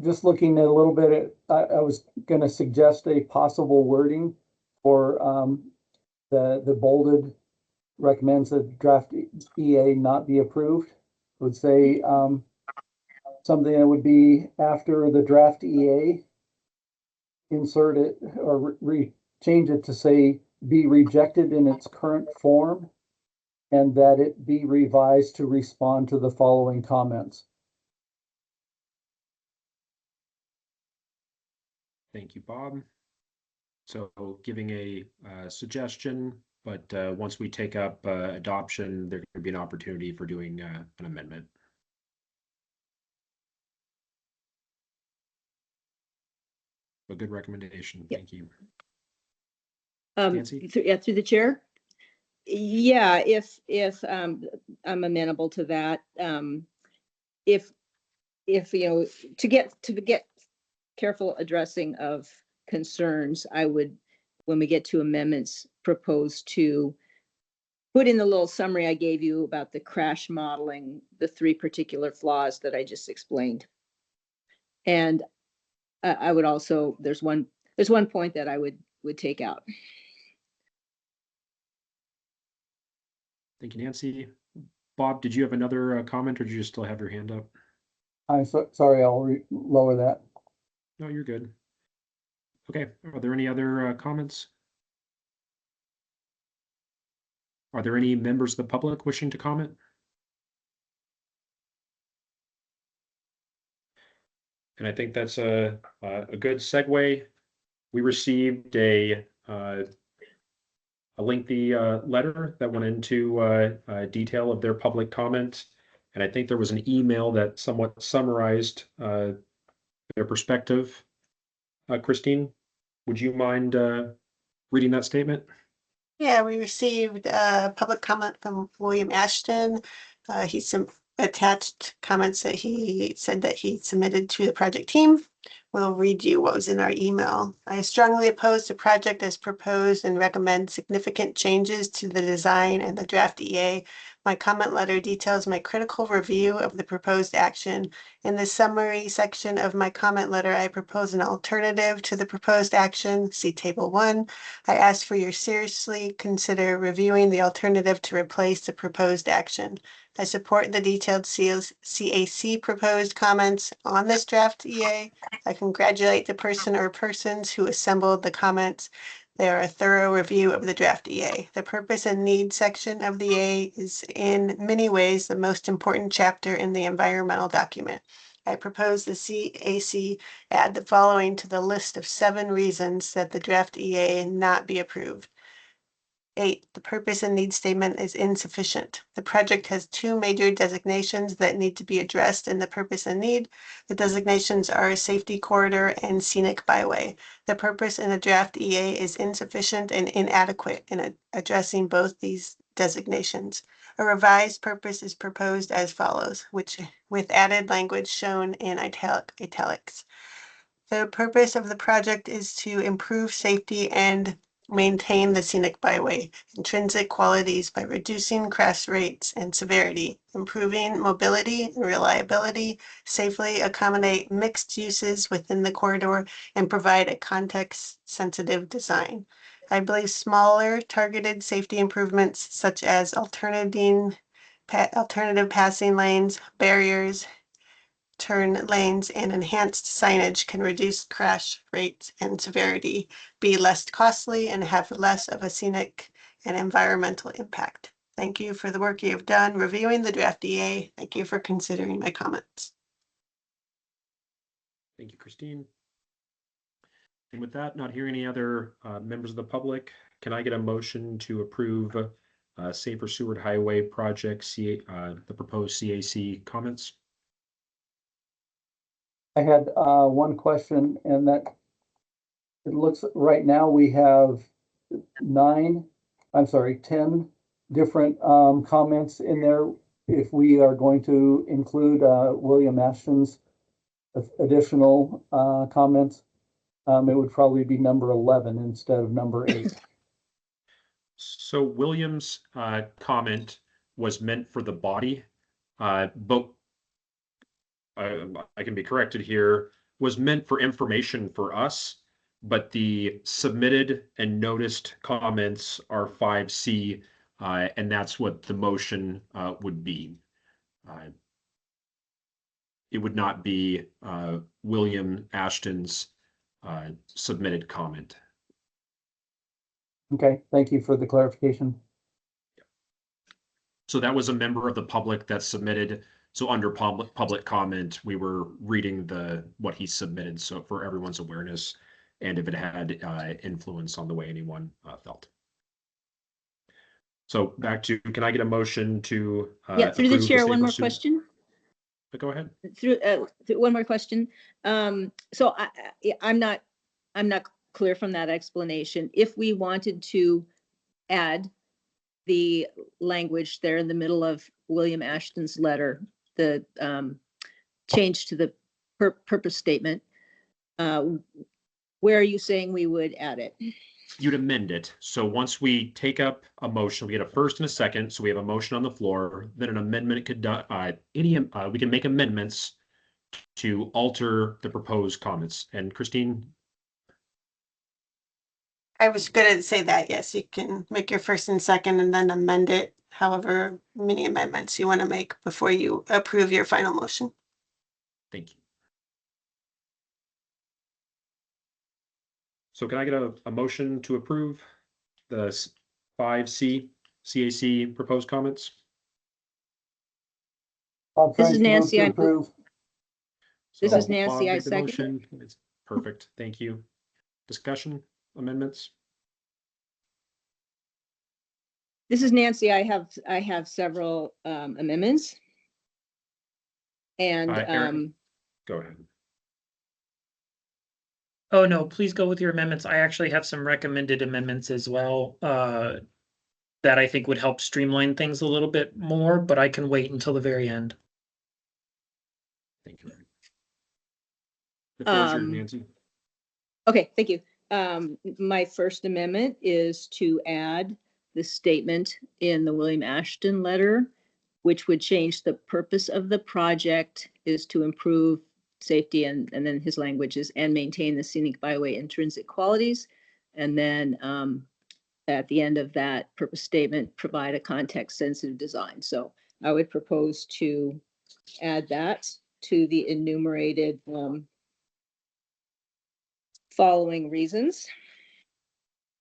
Just looking at a little bit, I was going to suggest a possible wording for the bolded recommends that draft EA not be approved. Would say something that would be after the draft EA, insert it or change it to say be rejected in its current form and that it be revised to respond to the following comments. Thank you, Bob. So giving a suggestion, but once we take up adoption, there could be an opportunity for doing an amendment. A good recommendation. Yep. Thank you. Through the chair. Yeah, if I'm amenable to that. If you know, to get careful addressing of concerns, I would, when we get to amendments, propose to put in the little summary I gave you about the crash modeling, the 3 particular flaws that I just explained. And I would also, there's one point that I would take out. Thank you, Nancy. Bob, did you have another comment, or did you just still have your hand up? I'm sorry, I'll lower that. No, you're good. Okay, are there any other comments? Are there any members of the public wishing to comment? And I think that's a good segue. We received a lengthy letter that went into detail of their public comment. And I think there was an email that somewhat summarized their perspective. Christine, would you mind reading that statement? Yeah, we received a public comment from William Ashton. He attached comments that he said that he submitted to the project team. We'll read you what was in our email. I strongly oppose the project as proposed and recommend significant changes to the design and the draft EA. My comment letter details my critical review of the proposed action. In the summary section of my comment letter, I propose an alternative to the proposed action. See Table 1. I ask for your seriously consider reviewing the alternative to replace the proposed action. I support the detailed CAC proposed comments on this draft EA. I congratulate the person or persons who assembled the comments. They are a thorough review of the draft EA. The purpose and need section of the EA is in many ways the most important chapter in the environmental document. I propose the CAC add the following to the list of 7 reasons that the draft EA not be approved. 8. The purpose and need statement is insufficient. The project has 2 major designations that need to be addressed in the purpose and need. The designations are safety corridor and scenic byway. The purpose in the draft EA is insufficient and inadequate in addressing both these designations. A revised purpose is proposed as follows, which with added language shown in italics. The purpose of the project is to improve safety and maintain the scenic byway intrinsic qualities by reducing crash rates and severity, improving mobility and reliability, safely accommodate mixed uses within the corridor, and provide a context-sensitive design. I believe smaller targeted safety improvements such as alternative passing lanes, barriers, turn lanes, and enhanced signage can reduce crash rates and severity, be less costly, and have less of a scenic and environmental impact. Thank you for the work you have done reviewing the draft EA. Thank you for considering my comments. Thank you, Christine. And with that, not hearing any other members of the public, can I get a motion to approve Safer Seward Highway Project, the proposed CAC comments? I had one question, and that it looks right now we have 10 different comments in there. If we are going to include William Ashton's additional comments, it would probably be number 11 instead of number 8. So William's comment was meant for the body, but I can be corrected here, was meant for information for us, but the submitted and noticed comments are 5C, and that's what the motion would be. It would not be William Ashton's submitted comment. Okay, thank you for the clarification. So that was a member of the public that submitted. So under public comment, we were reading what he submitted. So for everyone's awareness, and if it had influence on the way anyone felt. So back to, can I get a motion to Yeah, through the approve chair, April one more student- question. Go ahead. Through one more question. So I'm not clear from that explanation. If we wanted to add the language there in the middle of William Ashton's letter, the change to the purpose statement, where are you saying we would add it? You'd amend it. So once we take up a motion, we get a first and a second. So we have a motion on the floor. Then an amendment could we can make amendments to alter the proposed comments. And Christine, I was gonna say that, yes, you can make your first and second and then amend it however many amendments you want to make before you approve your final motion. thank you. So can I get a motion to approve the 5C CAC proposed comments? Bob This French, is move Nancy, to I- approve. This So is Nancy, Bob I made the second. motion. It's perfect. Thank you. Discussion, amendments? This is Nancy. I have several amendments. And Aaron? Go ahead. Oh, no, please go with your amendments. I actually have some recommended amendments as well, that I think would help streamline things a little bit more, but I can wait until the very end. Thank you. The floor is yours, Um, Nancy. okay, thank you. My first amendment is to add the statement in the William Ashton letter, which would change the purpose of the project is to improve safety and then his language is and maintain the scenic byway intrinsic qualities. And then at the end of that purpose statement, provide a context sensitive design. So I would propose to add that to the enumerated following reasons.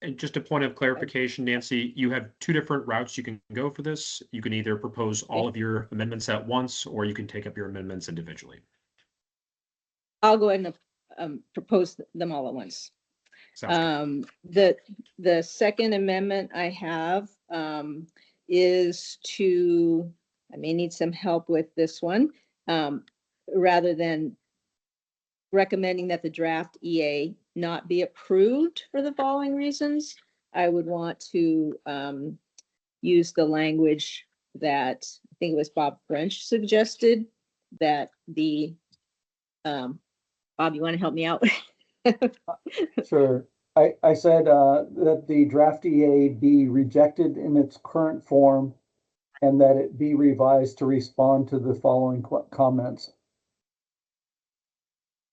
And just a point of clarification, Nancy, you have two different routes you can go for this. You can either propose all of your amendments at once, or you can take up your amendments individually. I'll go ahead and propose them all at once. Sounds good. The second amendment I have is to, I may need some help with this one, rather than recommending that the draft EA not be approved for the following reasons. I would want to use the language that I think it was Bob French suggested, that the Bob, you want to help me out? Sure. I said that the draft EA be rejected in its current form and that it be revised to respond to the following comments.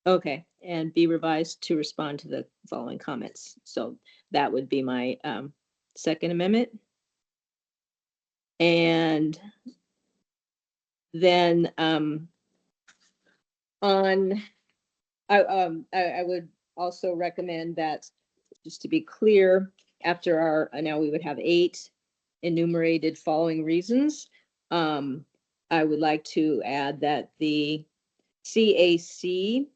Okay, and be revised to respond to the following comments. So that would be my second amendment. And then I would also recommend that, just to be clear, after our, now we would have 8 enumerated following reasons. I would like to add that the CAC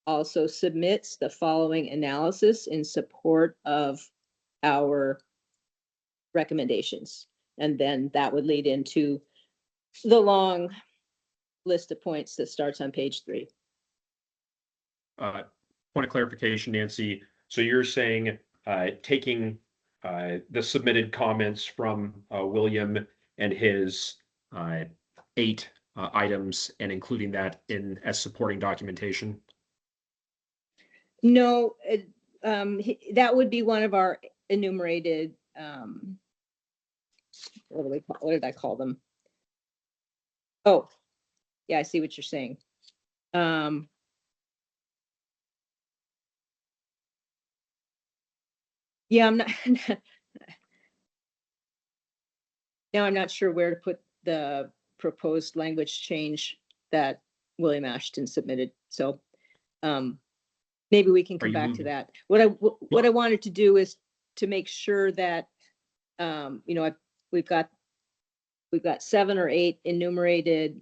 also submits the following analysis in support of our recommendations. And then that would lead into the long list of points that starts on page 3. Point of clarification, Nancy. So you're saying taking the submitted comments from William and his 8 items and including that in as supporting documentation? No, that would be one of our enumerated, what did I call them? Oh, yeah, I see what you're saying. Yeah, I'm not, now I'm not sure where to put the proposed language change that William Ashton submitted. So maybe we can come back to that. What I wanted to do is to make sure that, you know, we've got 7 or 8 enumerated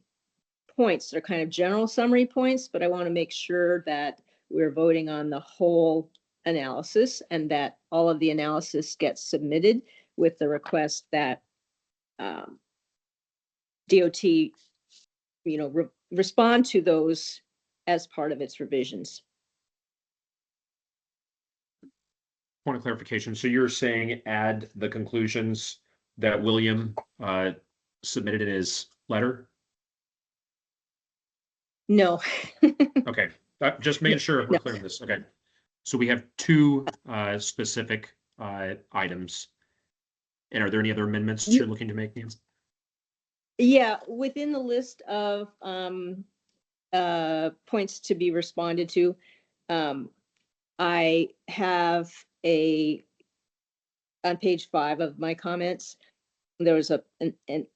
points. They're kind of general summary points, but I want to make sure that we're voting on the whole analysis and that all of the analysis gets submitted with the request that DOT, you know, respond to those as part of its revisions. Point of clarification. So you're saying add the conclusions that William submitted in his letter? No. Okay, just making sure we're clear on this. Okay. So we have 2 specific items. And are there any other amendments you're looking to make, Nancy? Yeah, within the list of points to be responded to, I have on page 5 of my comments, there was an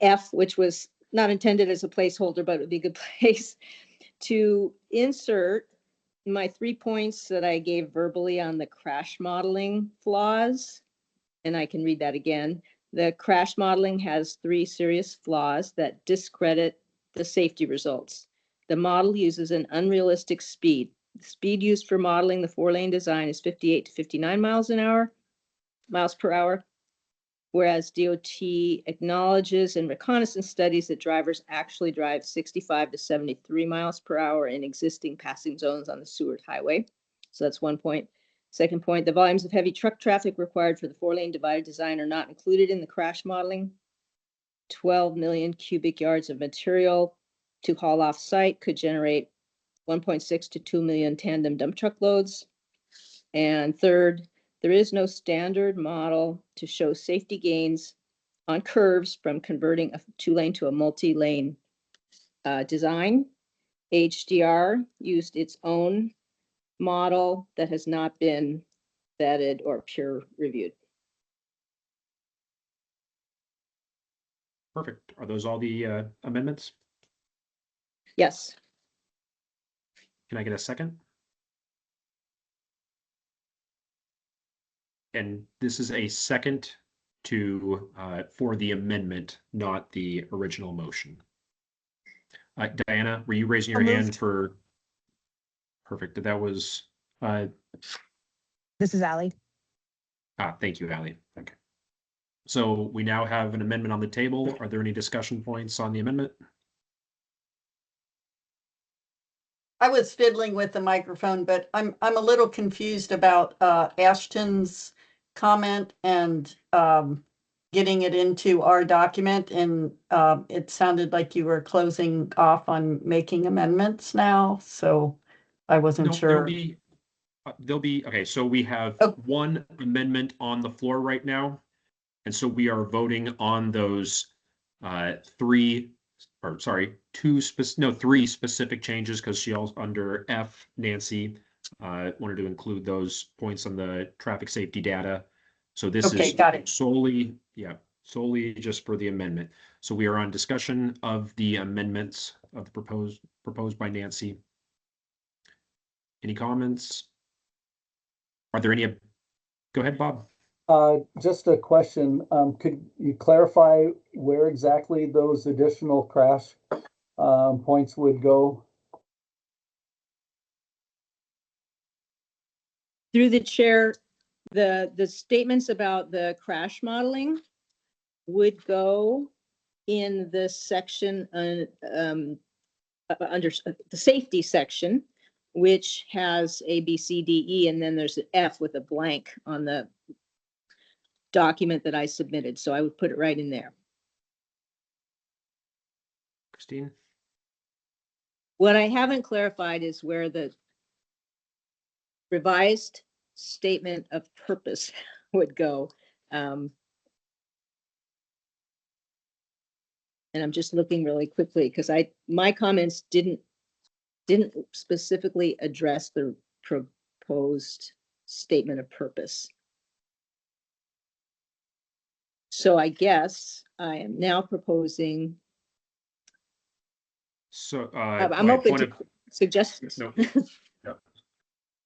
F, which was not intended as a placeholder, but it would be a good place to insert my 3 points that I gave verbally on the crash modeling flaws. And I can read that again. The crash modeling has 3 serious flaws that discredit the safety results. The model uses an unrealistic speed. The speed used for modeling the 4-lane design is 58 to 59 miles per hour, whereas DOT acknowledges in reconnaissance studies that drivers actually drive 65 to 73 miles per hour in existing passing zones on the Seward Highway. So that's 1 point. Second point, the volumes of heavy truck traffic required for the 4-lane divided design are not included in the crash modeling. 12 million cubic yards of material to haul off site could generate 1.6 to 2 million tandem dump truck loads. And third, there is no standard model to show safety gains on curves from converting a 2-lane to a multi-lane design. HDR used its own model that has not been vetted or peer reviewed. Perfect. Are those all the amendments? Yes. Can I get a second? And this is a second to for the amendment, not the original motion. Diana, were you raising your hand for? Perfect. That was. This is Allie. Thank you, Allie. Okay. So we now have an amendment on the table. Are there any discussion points on the amendment? I was fiddling with the microphone, but I'm a little confused about Ashton's comment and getting it into our document. And it sounded like you were closing off on making amendments now. So I wasn't sure. There'll be, okay, so we have one amendment on the floor right now. And so we are voting on those 3 specific changes, because she also under F, Nancy wanted to include those points on the traffic safety data. So this is solely just for the amendment. So we are on discussion of the amendments of the proposed by Nancy. Any comments? Are there any? Go ahead, Bob. Just a question. Could you clarify where exactly those additional crash points would go? Through the chair, the statements about the crash modeling would go in the section under the safety section, which has A, B, C, D, E, and then there's an F with a blank on the document that I submitted. So I would put it right in there. Christine? What I haven't clarified is where the revised statement of purpose would go. And I'm just looking really quickly because my comments didn't specifically address the proposed statement of purpose. So I guess I am now proposing. So I'm open to suggestions. No. Yeah.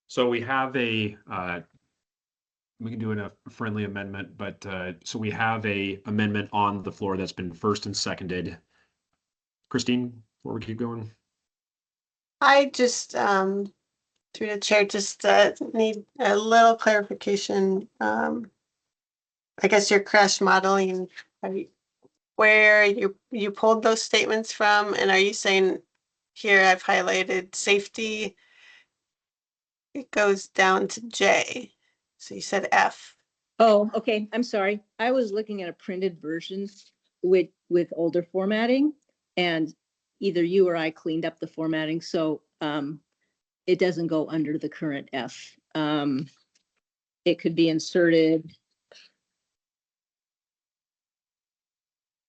So we have a We can do a friendly amendment, but so we have a amendment on the floor that's been first and seconded. Christine, before we keep going. I just, through the chair, just need a little clarification. I guess your crash modeling, where you pulled those statements from, and are you saying here I've highlighted safety? It goes down to J. So you said F. Oh, okay. I'm sorry. I was looking at a printed version with older formatting, and either you or I cleaned up the formatting, so it doesn't go under the current F. It could be inserted.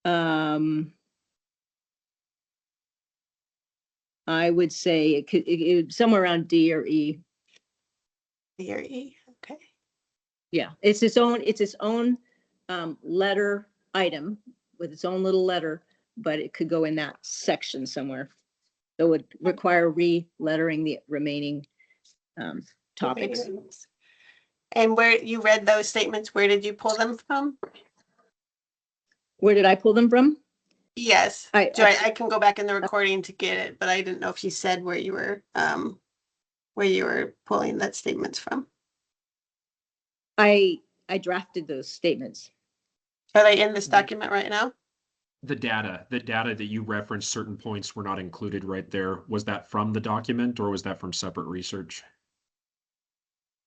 I would say it could somewhere around D or E. D or E. Okay. Yeah, it's its own letter item with its own little letter, but it could go in that section somewhere. So it would require re-lettering the remaining topics. And where you read those statements, where did you pull them from? Where did I pull them from? Yes. I can go back in the recording to get it, but I didn't know if you said where you were pulling that statements from. I drafted those statements. Are they in this document right now? The data that you referenced, certain points were not included right there. Was that from the document or was that from separate research?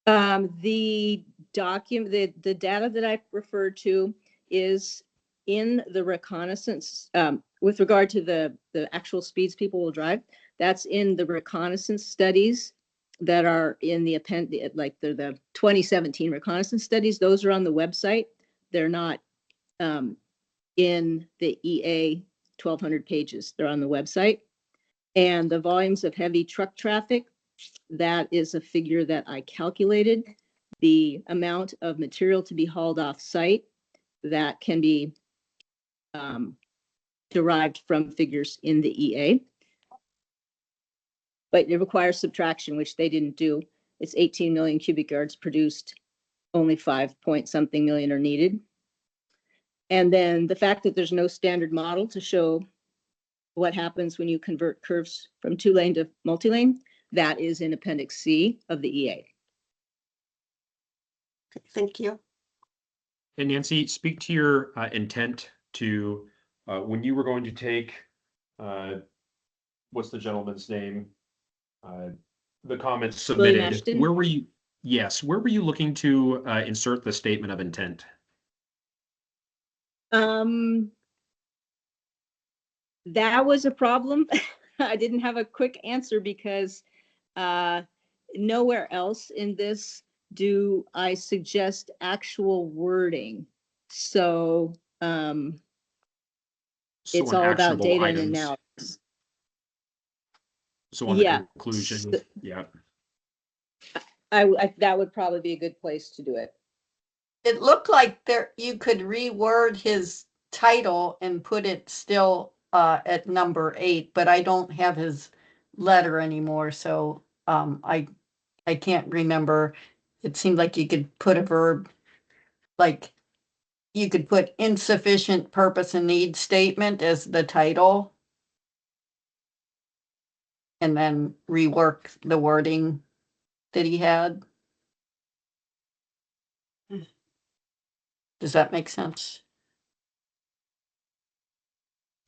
The document, the data that I referred to is in the reconnaissance, with regard to the actual speeds people will drive. That's in the reconnaissance studies that are in the appendix, like they're the 2017 reconnaissance studies. Those are on the website. They're not in the EA 1,200 pages. They're on the website. And the volumes of heavy truck traffic, that is a figure that I calculated. The amount of material to be hauled off site, that can be derived from figures in the EA. But it requires subtraction, which they didn't do. It's 18 million cubic yards produced, only 5-point-something million are needed. And then the fact that there's no standard model to show what happens when you convert curves from 2-lane to multi-lane, that is in Appendix C of the EA. Thank you. And Nancy, speak to your intent to when you were going to take what's the gentleman's name? The comments submitted. Where were you? Yes, where were you looking to insert the statement of intent? That was a problem. I didn't have a quick answer because nowhere else in this do I suggest actual wording. So it's all about data and analysis. So on the conclusion, yeah. That would probably be a good place to do it. It looked like you could reword his title and put it still at number 8, but I don't have his letter anymore, so I can't remember. It seemed like you could put a verb, like you could put insufficient purpose and need statement as the title, and then rework the wording that he had. Does that make sense?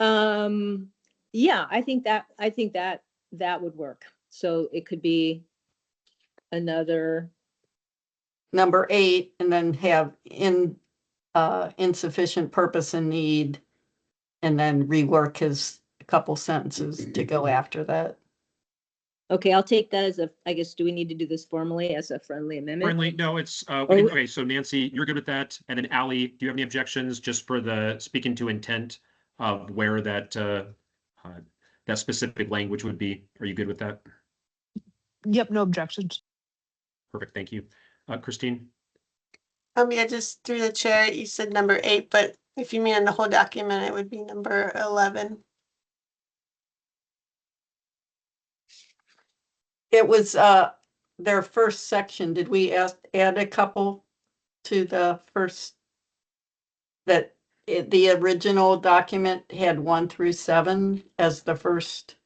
Yeah, I think that would work. So it could be another number 8, and then have insufficient purpose and need, and then rework his couple sentences to go after that. Okay, I'll take that as I guess, do we need to do this formally as a friendly amendment? Friendly, no, it's, okay, so Nancy, you're good with that. And then Ally, do you have any objections just for the speaking to intent of where that, that specific language would be? Are you good with that? Yep, no objections. Perfect, thank you. Christine? Yeah, just through the chair, you said number 8, but if you mean in the whole document, it would be number 11. It was their first section. Did we add a couple to the first, that the original document had 1 through 7 as the first.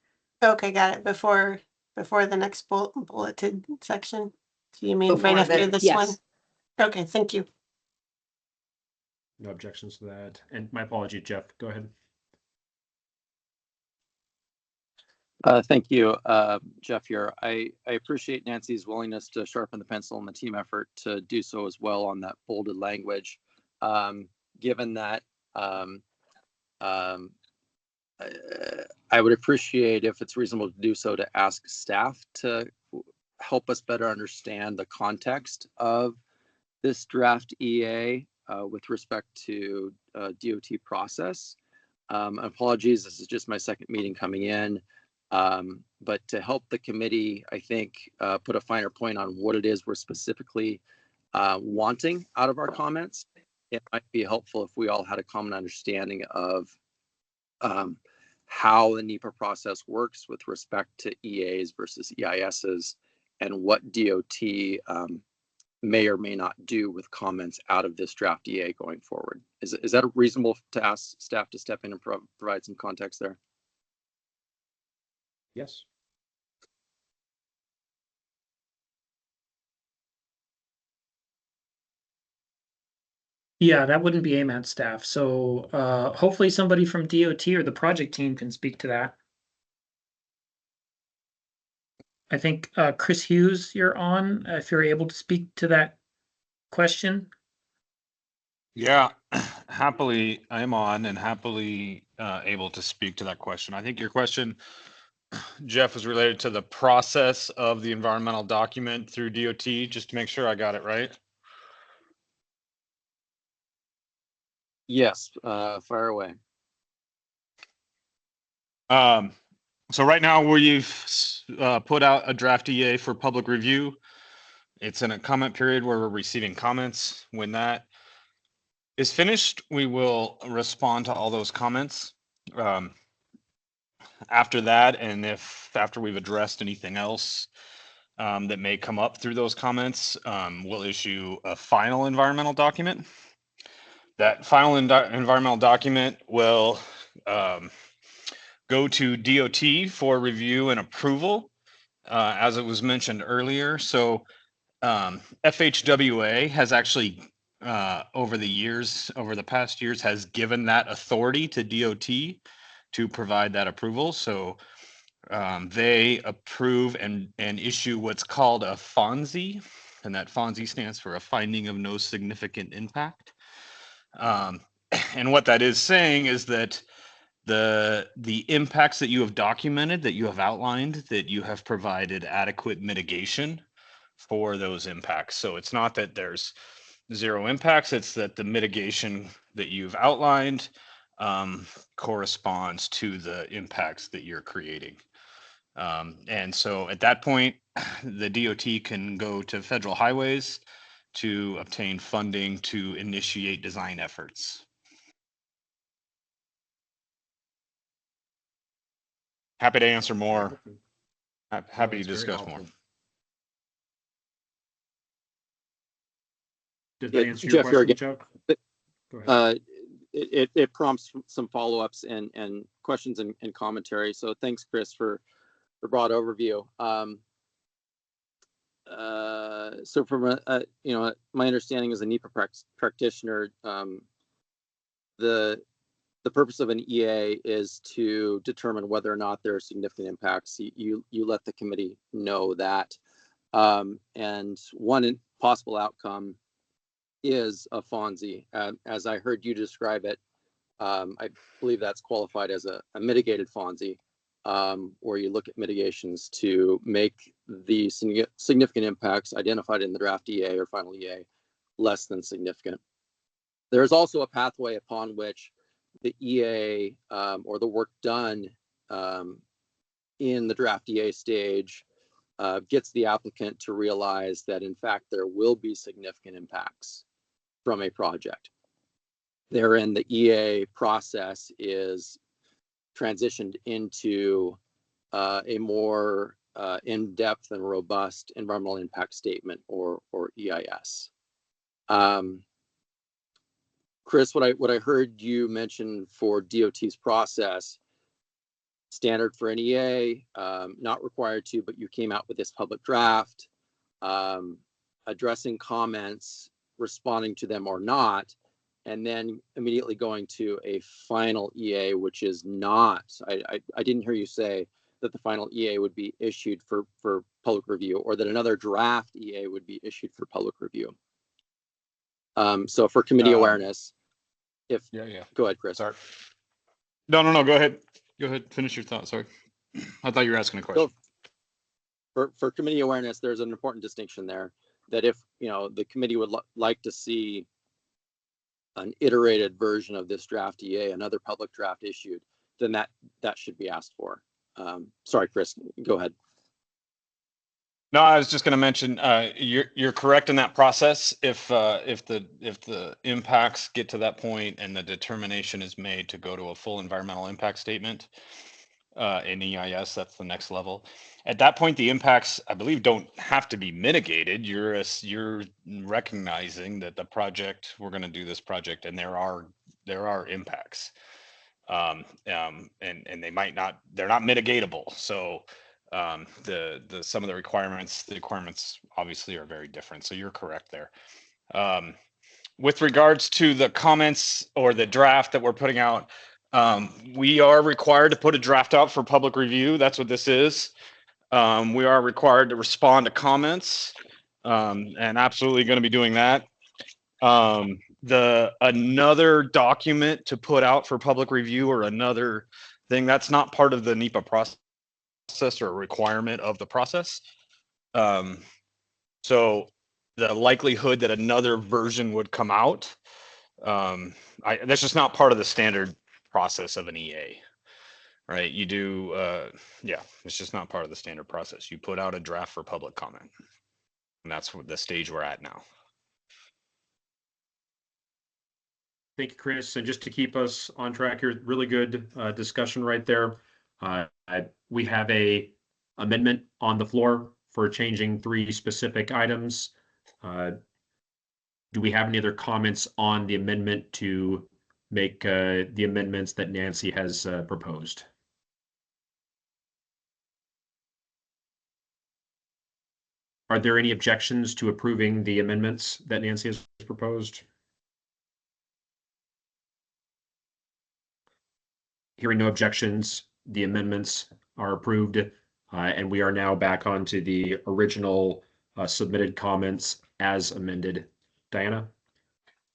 Okay, got it. Before the next bulleted section. So you mean Before right after that, this one? yes. Okay, thank you. No objections to that. And my apology, Jeff. Go ahead. Thank you, Jeff here. I appreciate Nancy's willingness to sharpen the pencil and the team effort to do so as well on that bolded language. Given that I would appreciate, if it's reasonable to do so, to ask staff to help us better understand the context of this draft EA with respect to DOT process. Apologies, this is just my second meeting coming in. But to help the committee, I think, put a finer point on what it is we're specifically wanting out of our comments, it might be helpful if we all had a common understanding of how the NEPA process works with respect to EAs versus EISs, and what DOT may or may not do with comments out of this draft EA going forward. Is that reasonable to ask staff to step in and provide some context there? Yes. Yeah, that wouldn't be AMAT staff. So hopefully somebody from DOT or the project team can speak to that. I think Chris Hughes, you're on, if you're able to speak to that question. Yeah, happily I'm on and happily able to speak to that question. I think your question, Jeff, was related to the process of the environmental document through DOT, just to make sure I got it right. Yes, fire away. So right now we've put out a draft EA for public review. It's in a comment period where we're receiving comments. When that is finished, we will respond to all those comments. After that, and after we've addressed anything else that may come up through those comments, we'll issue a final environmental document. That final environmental document will go to DOT for review and approval, as it was mentioned earlier. So FHWA has actually, over the past years, has given that authority to DOT to provide that approval. So they approve and issue what's called a FONSI, and that FONSI stands for a finding of no significant impact. And what that is saying is that the impacts that you have documented, that you have outlined, that you have provided adequate mitigation for those impacts. So it's not that there's zero impacts, it's that the mitigation that you've outlined corresponds to the impacts that you're creating. And so at that point, the DOT can go to federal highways to obtain funding to initiate design efforts. Happy to answer more. Happy to discuss more. Did that answer your Jeff, question, Chuck? Go ahead. It prompts some follow-ups and questions and commentary. So thanks, Chris, for the broad overview. So from my understanding as a NEPA practitioner, the purpose of an EA is to determine whether or not there are significant impacts. You let the committee know that, and one possible outcome is a FONSI. As I heard you describe it, I believe that's qualified as a mitigated FONSI, where you look at mitigations to make the significant impacts identified in the draft EA or final EA less than significant. There is also a pathway upon which the EA or the work done in the draft EA stage gets the applicant to realize that in fact there will be significant impacts from a project. Therein, the EA process is transitioned into a more in-depth and robust environmental impact statement or EIS. Chris, what I heard you mention for DOT's process, standard for NEA, not required to, but you came out with this public draft, addressing comments, responding to them or not, and then immediately going to a final EA, which is not, I didn't hear you say that the final EA would be issued for public review, or that another draft EA would be issued for public review. So for committee awareness, go ahead, Chris. Sorry. No, go ahead. Go ahead. Finish your thought. Sorry. I thought you were asking a question. So for committee awareness, there's an important distinction there, that if, the committee would like to see an iterated version of this draft EA, another public draft issued, then that should be asked for. Sorry, Chris, go ahead. No, I was just going to mention, you're correct in that process. If the impacts get to that point and the determination is made to go to a full environmental impact statement in EIS, that's the next level. At that point, the impacts, I believe, don't have to be mitigated. You're recognizing that we're going to do this project, and there are impacts, and they're not mitigatable. So. Some of the requirements obviously are very different. So you're correct there. With regards to the comments or the draft that we're putting out, we are required to put a draft out for public review. That's what this is. We are required to respond to comments, and absolutely going to be doing that. Another document to put out for public review or another thing that's not part of the NEPA process or a requirement of the process. So the likelihood that another version would come out, that's just not part of the standard process of an EA, right? You do, it's just not part of the standard process. You put out a draft for public comment, and that's the stage we're at now. Thank you, Chris. And just to keep us on track here, really good discussion right there. We have a amendment on the floor for changing 3 specific items. Do we have any other comments on the amendment to make the amendments that Nancy has proposed? Are there any objections to approving the amendments that Nancy has proposed? Hearing no objections, the amendments are approved, and we are now back onto the original submitted comments as amended. Diana?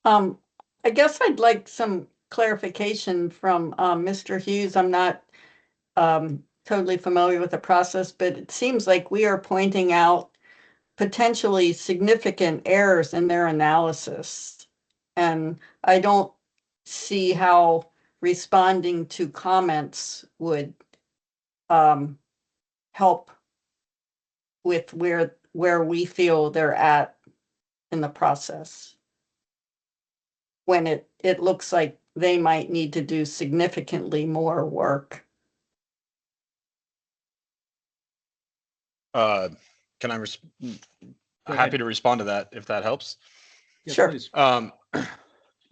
I guess I'd like some clarification from Mr. Hughes. I'm not totally familiar with the process, but it seems like we are pointing out potentially significant errors in their analysis. And I don't see how responding to comments would help with where we feel they're at in the process, when it looks like they might need to do significantly more work. Can I happy to respond to that if that helps? Yes, sure. Please.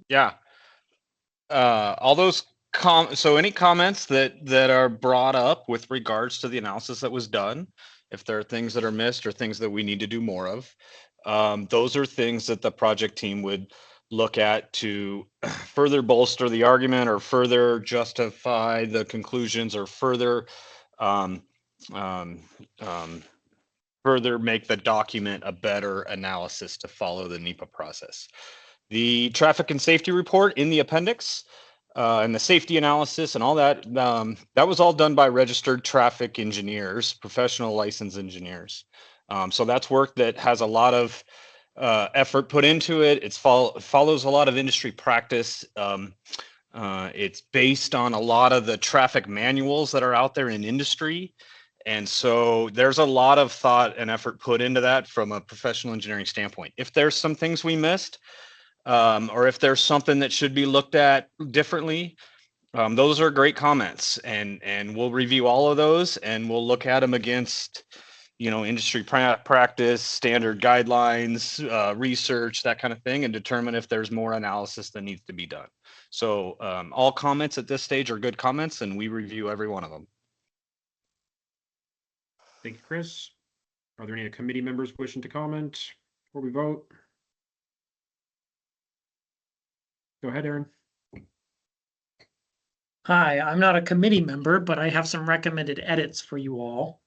Yeah. All those so any comments that are brought up with regards to the analysis that was done, if there are things that are missed or things that we need to do more of, those are things that the project team would look at to further bolster the argument or further justify the conclusions or further further make the document a better analysis to follow the NEPA process. The traffic and safety report in the appendix and the safety analysis and all that, that was all done by registered traffic engineers, professional licensed engineers. So that's work that has a lot of effort put into it. It follows a lot of industry practice. It's based on a lot of the traffic manuals that are out there in industry. And so there's a lot of thought and effort put into that from a professional engineering standpoint. If there's some things we missed, or if there's something that should be looked at differently, those are great comments, and we'll review all of those and we'll look at them against, industry practice, standard guidelines, research, that kind of thing, and determine if there's more analysis that needs to be done. So all comments at this stage are good comments, and we review every one of them. Thank you, Chris. Are there any committee members wishing to comment before we vote? Go ahead, Aaron. Hi, I'm not a committee member, but I have some recommended edits for you all.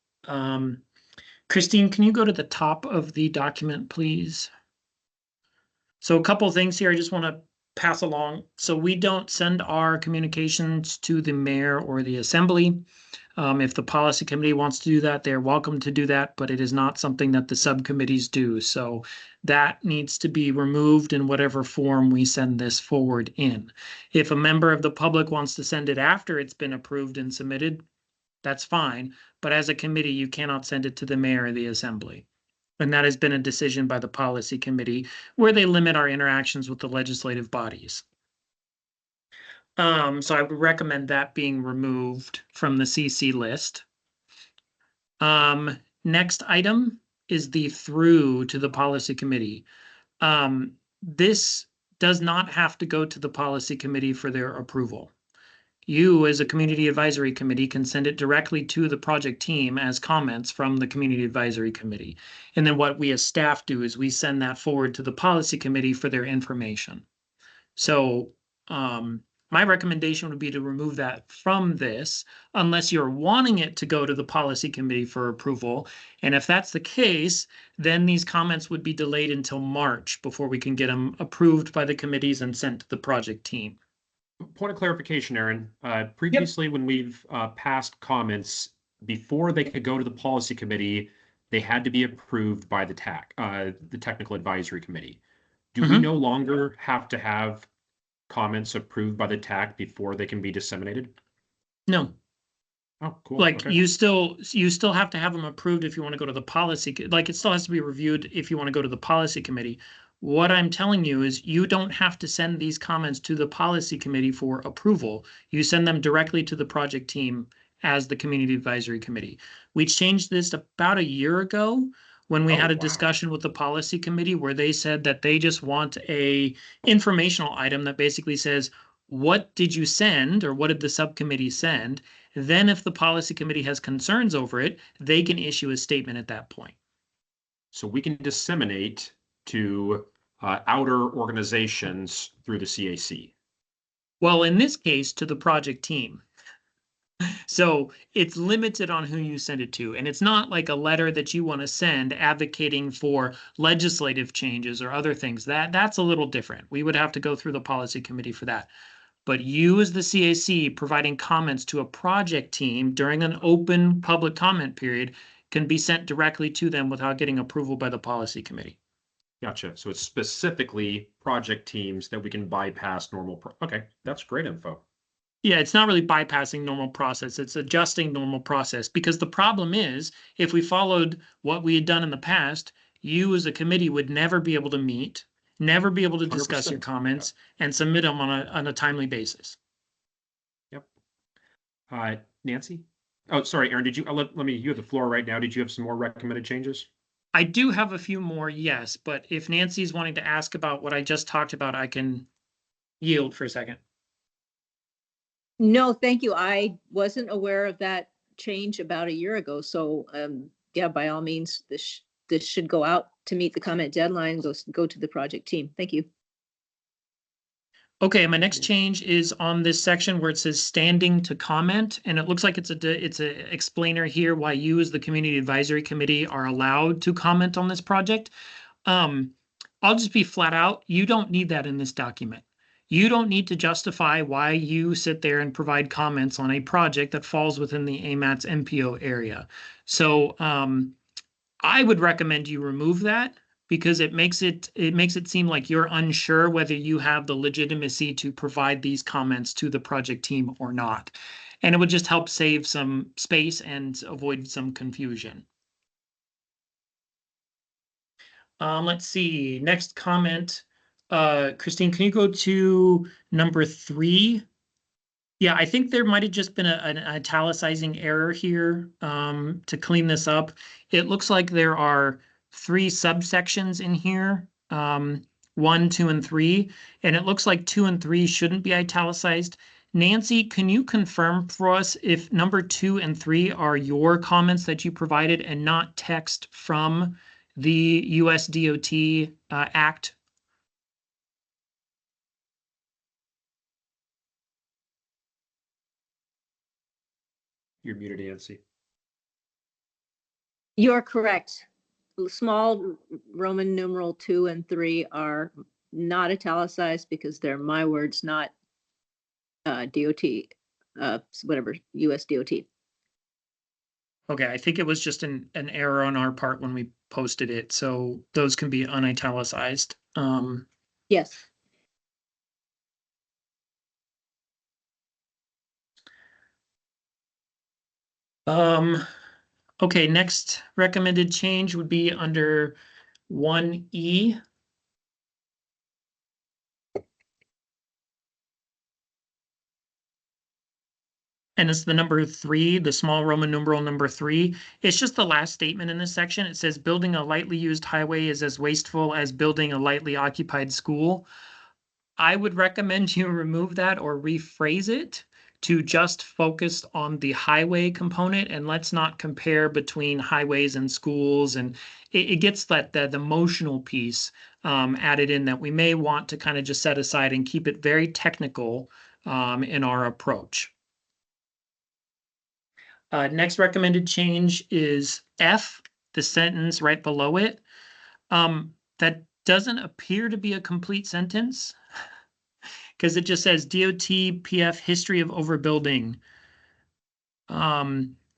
Christine, can you go to the top of the document, please? So a couple of things here I just want to pass along. So we don't send our communications to the mayor or the assembly. If the policy committee wants to do that, they're welcome to do that, but it is not something that the subcommittees do. So that needs to be removed in whatever form we send this forward in. If a member of the public wants to send it after it's been approved and submitted, that's fine. But as a committee, you cannot send it to the mayor or the assembly. And that has been a decision by the policy committee where they limit our interactions with the legislative bodies. So I would recommend that being removed from the CC list. Next item is the through to the policy committee. This does not have to go to the policy committee for their approval. You, as a community advisory committee, can send it directly to the project team as comments from the community advisory committee. And then what we as staff do is we send that forward to the policy committee for their information. So my recommendation would be to remove that from this unless you're wanting it to go to the policy committee for approval. And if that's the case, then these comments would be delayed until March before we can get them approved by the committees and sent to the project team. Point of clarification, Aaron. Previously, when we've passed comments, before they could go to the policy committee, they had to be approved by the technical advisory committee. Do we no longer have to have comments approved by the TAC before they can be disseminated? No. Oh, cool. Like okay. you still have to have them approved if you want to go to the policy. Like it still has to be reviewed if you want to go to the policy committee. What I'm telling you is you don't have to send these comments to the policy committee for approval. You send them directly to the project team as the community advisory committee. We changed this about a year ago when we had a discussion with the policy committee where they said that they just want a informational item that basically says, what did you send or what did the subcommittee send? Then if the policy committee has concerns over it, they can issue a statement at that point. So we can disseminate to outer organizations through the CAC. Well, in this case, to the project team. So it's limited on who you send it to. And it's not like a letter that you want to send advocating for legislative changes or other things. That's a little different. We would have to go through the policy committee for that. But you as the CAC providing comments to a project team during an open public comment period can be sent directly to them without getting approval by the policy committee. Gotcha. So it's specifically project teams that we can bypass normal. Okay, that's great info. Yeah, it's not really bypassing normal process. It's adjusting normal process because the problem is if we followed what we had done in the past, you as a committee would never be able to meet, never be able to discuss your comments and submit them on a timely basis. Yep. Nancy? Oh, sorry, Aaron, did you, you have the floor right now. Did you have some more recommended changes? I do have a few more, yes, but if Nancy's wanting to ask about what I just talked about, I can yield for a second. No, thank you. I wasn't aware of that change about a year ago. So yeah, by all means, this should go out to meet the comment deadline, go to the project team. Thank you. Okay, my next change is on this section where it says standing to comment, and it looks like it's a explainer here why you as the community advisory committee are allowed to comment on this project. I'll just be flat out, you don't need that in this document. You don't need to justify why you sit there and provide comments on a project that falls within the AMAT's MPO area. So I would recommend you remove that because it makes it seem like you're unsure whether you have the legitimacy to provide these comments to the project team or not. And it would just help save some space and avoid some confusion. Let's see, next comment. Christine, can you go to number 3? Yeah, I think there might have just been an italicizing error here to clean this up. It looks like there are 3 subsections in here, 1, 2, and 3, and it looks like 2 and 3 shouldn't be italicized. Nancy, can you confirm for us if number 2 and 3 are your comments that you provided and not text from the US DOT Act? You're muted, Nancy. You're correct. Small Roman numeral 2 and 3 are not italicized because they're my words, not DOT, whatever, US DOT. Okay, I think it was just an error on our part when we posted it, so those can be unitalicized. Yes. Okay, next recommended change would be under 1E. And it's the number 3, the small Roman numeral number 3. It's just the last statement in this section. It says building a lightly used highway is as wasteful as building a lightly occupied school. I would recommend you remove that or rephrase it to just focus on the highway component, and let's not compare between highways and schools. And it gets that the emotional piece added in that we may want to kind of just set aside and keep it very technical in our approach. Next recommended change is F, the sentence right below it. That doesn't appear to be a complete sentence because it just says DOT PF history of overbuilding.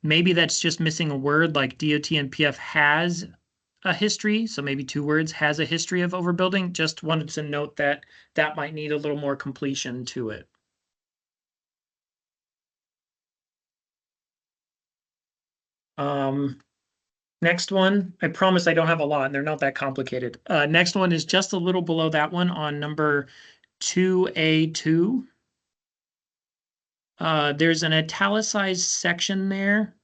Maybe that's just missing a word, like DOT and PF has a history. So maybe 2 words, has a history of overbuilding. Just wanted to note that that might need a little more completion to it. Next one, I promise I don't have a lot and they're not that complicated. Next one is just a little below that one on number 2A2. There's an italicized section there.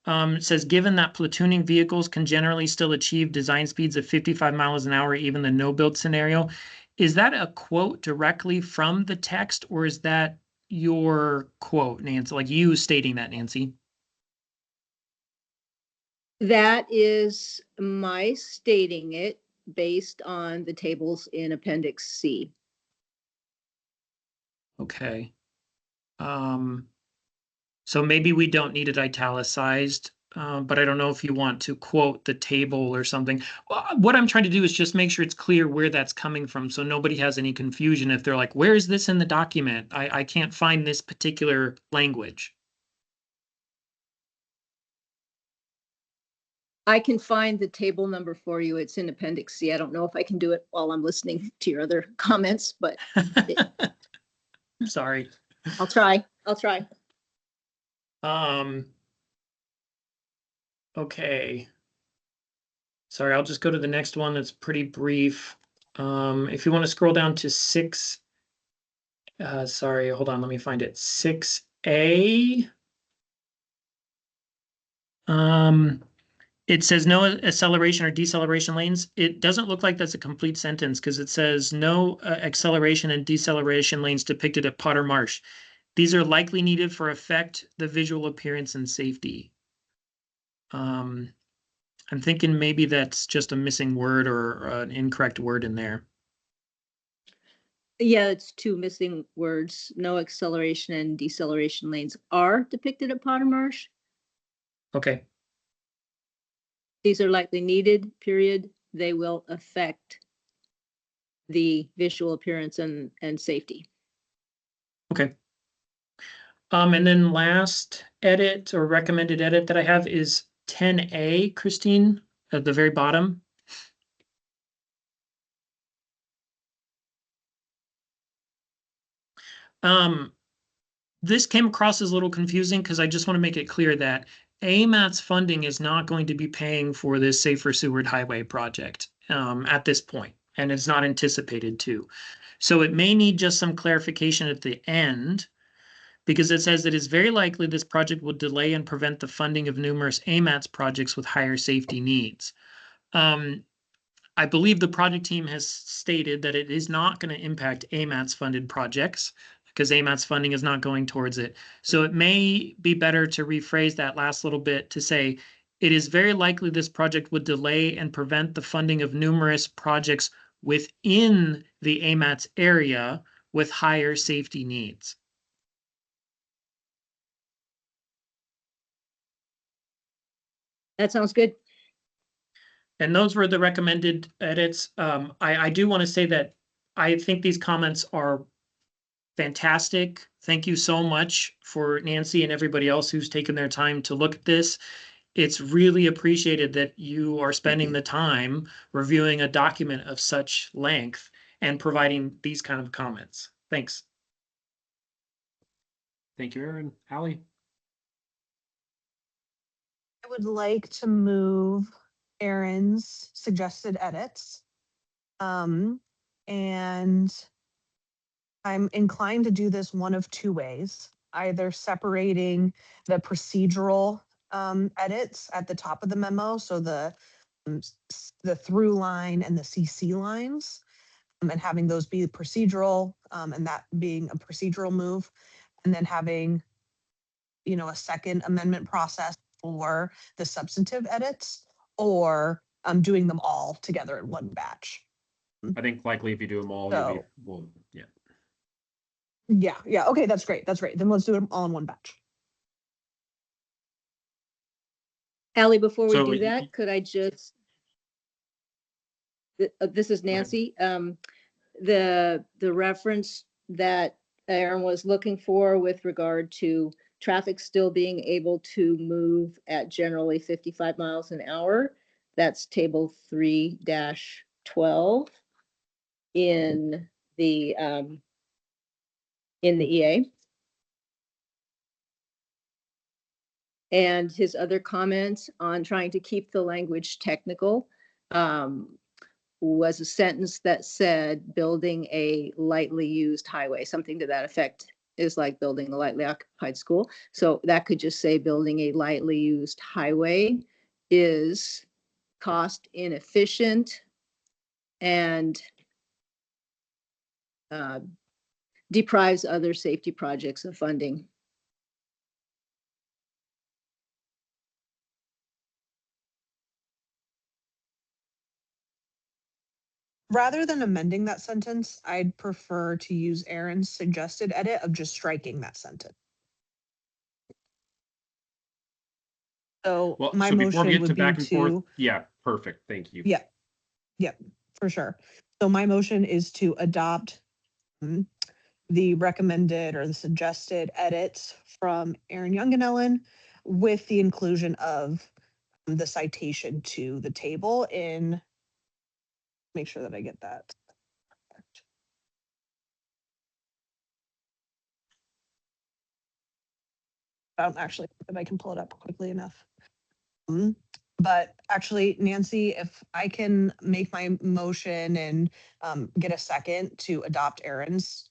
It says, given that platooning vehicles can generally still achieve design speeds of 55 miles an hour, even the no-build scenario. Is that a quote directly from the text, or is that your quote, Nancy? Like you stating that, Nancy? That is my stating it based on the tables in Appendix C. Okay. So maybe we don't need it italicized, but I don't know if you want to quote the table or something. What I'm trying to do is just make sure it's clear where that's coming from so nobody has any confusion if they're like, where is this in the document? I can't find this particular language. I can find the table number for you. It's in Appendix C. I don't know if I can do it while I'm listening to your other comments, but Sorry. I'll try. Okay. Sorry, I'll just go to the next one. That's pretty brief. If you want to scroll down to 6, sorry, hold on, let me find it. 6A. It says no acceleration or deceleration lanes. It doesn't look like that's a complete sentence because it says no acceleration and deceleration lanes depicted at Potter Marsh. These are likely needed for effect, the visual appearance, and safety. I'm thinking maybe that's just a missing word or an incorrect word in there. Yeah, it's 2 missing words. No acceleration and deceleration lanes are depicted at Potter Marsh. Okay. These are likely needed, period. They will affect the visual appearance and safety. Okay. And then last edit or recommended edit that I have is 10A, Christine, at the very bottom. This came across as a little confusing because I just want to make it clear that AMAT's funding is not going to be paying for this Safer Seward Highway project at this point, and it's not anticipated to. So it may need just some clarification at the end because it says it is very likely this project will delay and prevent the funding of numerous AMATS projects with higher safety needs. I believe the project team has stated that it is not going to impact AMATS funded projects because AMATS funding is not going towards it. So it may be better to rephrase that last little bit to say, it is very likely this project would delay and prevent the funding of numerous projects within the AMATS area with higher safety needs. That sounds good. And those were the recommended edits. I do want to say that I think these comments are fantastic. Thank you so much for Nancy and everybody else who's taken their time to look at this. It's really appreciated that you are spending the time reviewing a document of such length and providing these kind of comments. Thanks. Thank you, Aaron. Allie? I would like to move Aaron's suggested edits. And I'm inclined to do this one of two ways, either separating the procedural edits at the top of the memo, so the through line and the CC lines, and having those be procedural, and that being a procedural move, and then having, a second amendment process for the substantive edits, or doing them all together in one batch. I think likely if you do them all, you'll be, well, yeah. Yeah. Okay, that's great. That's great. Then let's do them all in one batch. Allie, before we So do that, could I just, this is Nancy. The reference that Aaron was looking for with regard to traffic still being able to move at generally 55 miles an hour, that's table 3-12 in the EA. And his other comments on trying to keep the language technical was a sentence that said building a lightly used highway, something to that effect is like building a lightly occupied school. So that could just say building a lightly used highway is cost inefficient and deprives other safety projects of funding. Rather than amending that sentence, I'd prefer to use Aaron's suggested edit of just striking that sentence. So Well, my so before we motion get to would be back and forth, to, yeah, perfect. Thank you. yeah, for sure. So my motion is to adopt the recommended or the suggested edits from Aaron Young and Ellen with the inclusion of the citation to the table in, make sure that I get that. I don't actually, if I can pull it up quickly enough. But actually, Nancy, if I can make my motion and get a second to adopt Aaron's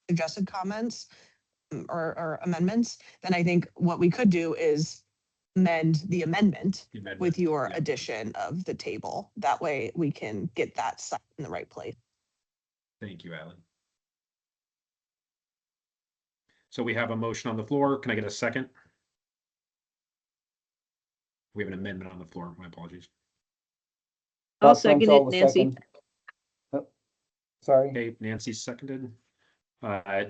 suggested comments or amendments, then I think what we could do is amend the amendment with your addition of the table. That way we can get that set in the right place. Thank you, Alan. So we have a motion on the floor. Can I get a second? We have an amendment on the floor. My apologies. I'll Bob second French, it, Nancy. second. Oh, sorry. Okay, Nancy seconded.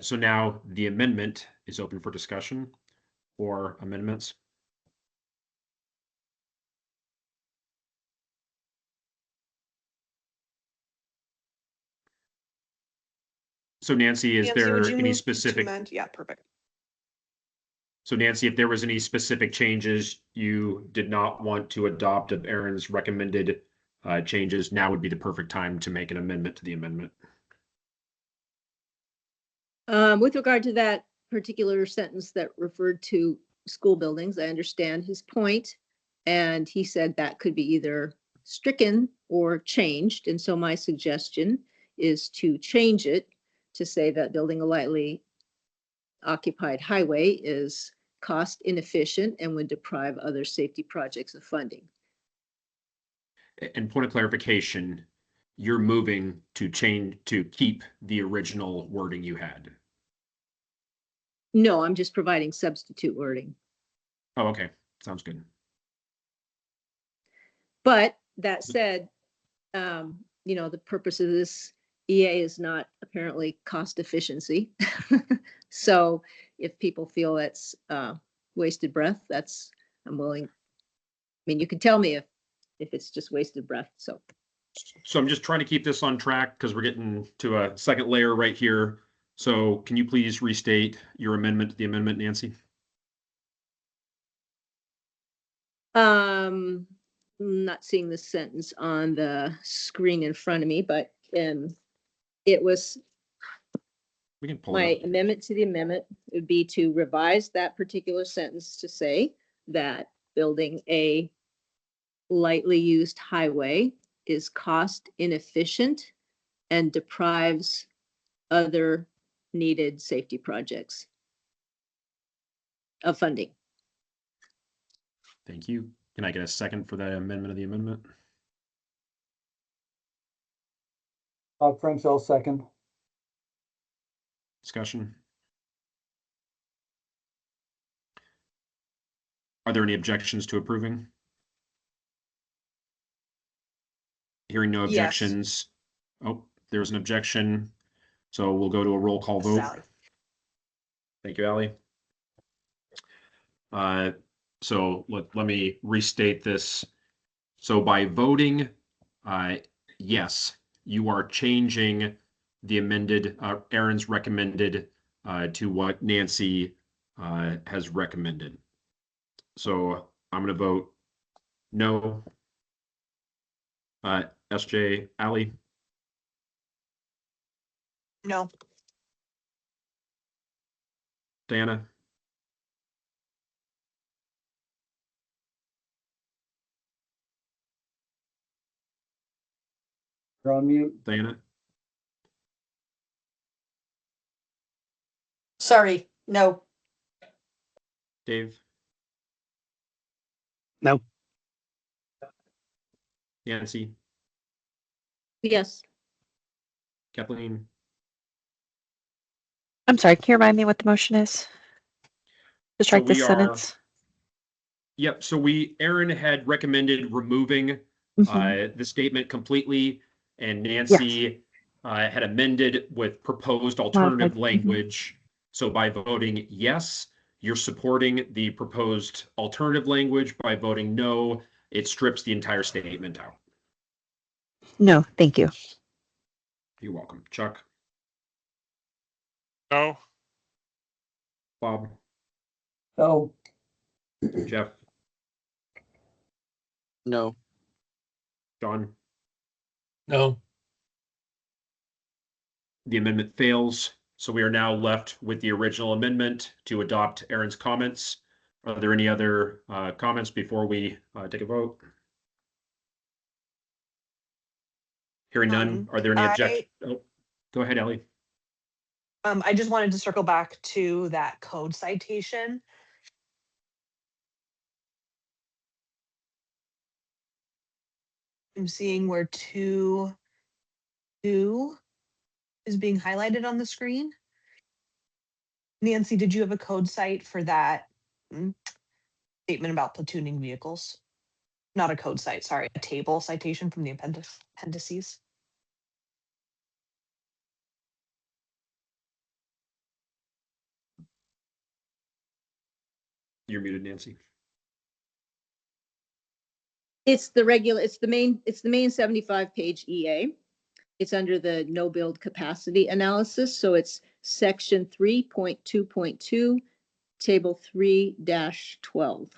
So now the amendment is open for discussion or amendments. So Nancy, is there would you any move to specific? amend? Yeah, perfect. So Nancy, if there was any specific changes you did not want to adopt of Aaron's recommended changes, now would be the perfect time to make an amendment to the amendment. With regard to that particular sentence that referred to school buildings, I understand his point, and he said that could be either stricken or changed. And so my suggestion is to change it to say that building a lightly occupied highway is cost inefficient and would deprive other safety projects of funding. And point of clarification, you're moving to change to keep the original wording you had. No, I'm just providing substitute wording. Oh, okay. Sounds good. But that said, the purpose of this EA is not apparently cost efficiency. So if people feel that's wasted breath, I'm willing. I mean, you can tell me if it's just wasted breath. So I'm just trying to keep this on track because we're getting to a second layer right here. So can you please restate your amendment to the amendment, Nancy? I'm not seeing the sentence on the screen in front of me, but it was We can pull my it up. amendment to the amendment would be to revise that particular sentence to say that building a lightly used highway is cost inefficient and deprives other needed safety projects of funding. Thank you. Can I get a second for the amendment of the amendment? French, I'll second. Discussion? Are there any objections to approving? Hearing no Yes. objections. Oh, there's an objection. So we'll go to a roll call vote. Sally. Thank you, Ally. So let me restate this. So by voting yes, you are changing the amended, Aaron's recommended to what Nancy has recommended. So I'm going to vote no. SJ, Ally? No. Diana? You're on mute. Diana? Sorry, no. Dave? No. Nancy? Yes. Kathleen? I'm sorry, can you remind me what the motion is? To strike this sentence? Yep, so Aaron had recommended removing the statement completely, and Nancy had amended with proposed alternative language. So by voting yes, you're supporting the proposed alternative language. By voting no, it strips the entire statement out. No, thank you. You're welcome. Chuck? No. Bob? No. Jeff? No. John? No. The amendment fails. So we are now left with the original amendment to adopt Aaron's comments. Are there any other comments before we take a vote? Hearing none, are there any objections? Oh, go ahead, Ellie. I just wanted to circle back to that code citation. I'm seeing where 2 is being highlighted on the screen. Nancy, did you have a code cite for that statement about platooning vehicles? Not a code cite, sorry, a table citation from the appendices. You're muted, Nancy. It's the main 75-page EA. It's under the no build capacity analysis. So it's section 3.2.2, table 3-12.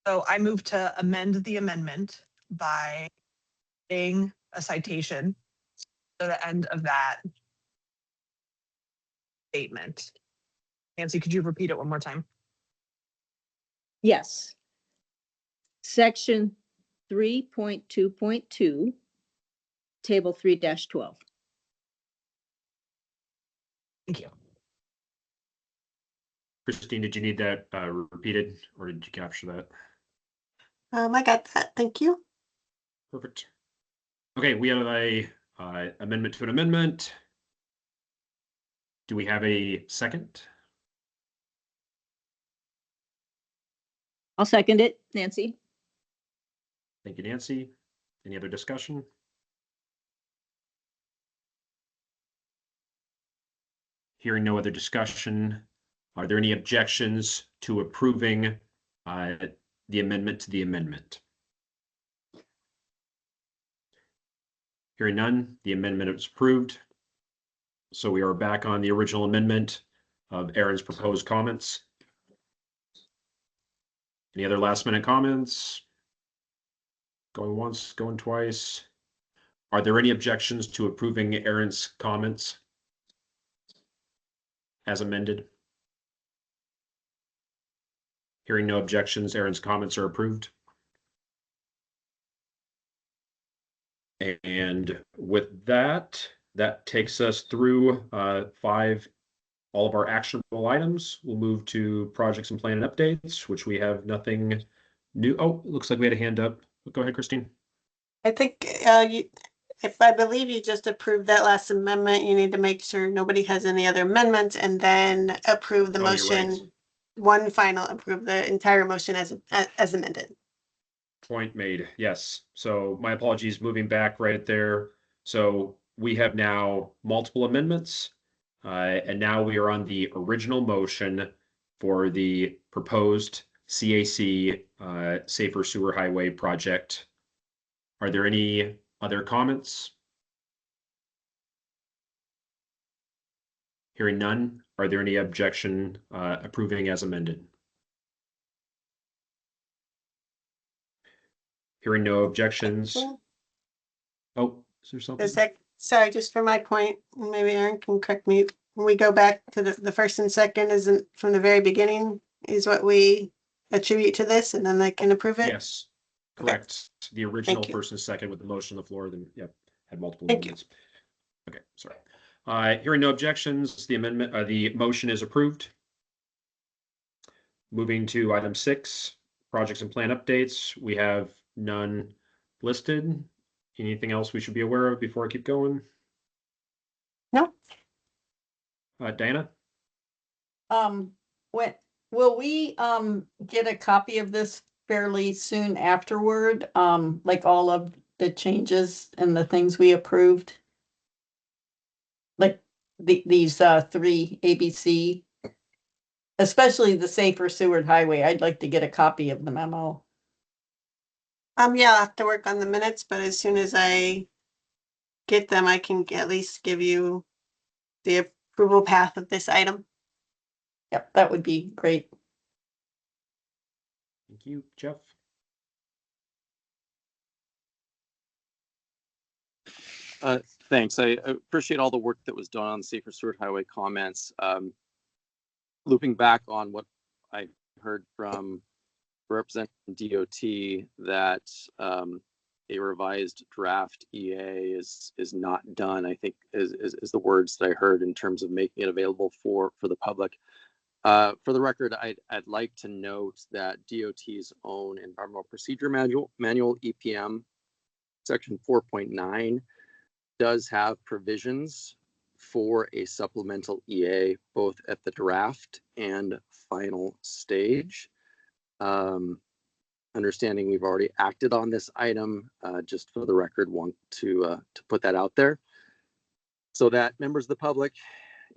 So I move to amend the amendment by adding a citation to the end of that statement. Nancy, could you repeat it one more time? Yes. Section 3.2.2, table 3-12. Thank you. Christine, did you need that repeated, or did you capture that? I got that. Thank you. Perfect. Okay, we have a amendment to an amendment. Do we have a second? I'll second it, Nancy. Thank you, Nancy. Any other discussion? Hearing no other discussion, are there any objections to approving the amendment to the amendment? Hearing none, the amendment is approved. So we are back on the original amendment of Aaron's proposed comments. Any other last minute comments? Going once, going twice. Are there any objections to approving Aaron's comments as amended? Hearing no objections, Aaron's comments are approved. And with that, that takes us through all of our actionable items. We'll move to projects and plan updates, which we have nothing new. Oh, looks like we had a hand up. Go ahead, Christine. I think if I believe you just approved that last amendment, you need to make sure nobody has any other amendments and then approve the Oh, you're motion. right. One final, approve the entire motion as amended. Point made. Yes. So my apologies, moving back right there. So we have now multiple amendments, and now we are on the original motion for the proposed CAC Safer Sewer Highway project. Are there any other comments? Hearing none, are there any objection approving as amended? Hearing no objections. Oh, is there something? Sorry, just for my point, maybe Aaron can correct me. When we go back to the first and second, isn't from the very beginning is what we attribute to this, and then they can approve it? Yes, correct. The original first and second with the motion on the floor, then, yep, had multiple amendments. Okay, sorry. Hearing no objections, the amendment, the motion is approved. Moving to item 6, projects and plan updates. We have none listed. Anything else we should be aware of before I keep going? No. Diana? When will we get a copy of this fairly soon afterward? Like all of the changes and the things we approved? Like these 3 ABC, especially the Safer Seward Highway. I'd like to get a copy of the memo. Yeah, I'll have to work on the minutes, but as soon as I get them, I can at least give you the approval path of this item. Yep, that would be great. Thank you, Jeff. Thanks. I appreciate all the work that was done on the Safer Seward Highway comments. Looping back on what I heard from Representative DOT that a revised draft EA is not done, I think is the words that I heard in terms of making it available for the public. For the record, I'd like to note that DOT's own Environmental Procedure Manual EPM section 4.9 does have provisions for a supplemental EA both at the draft and final stage. Understanding we've already acted on this item, just for the record, want to put that out there so that members of the public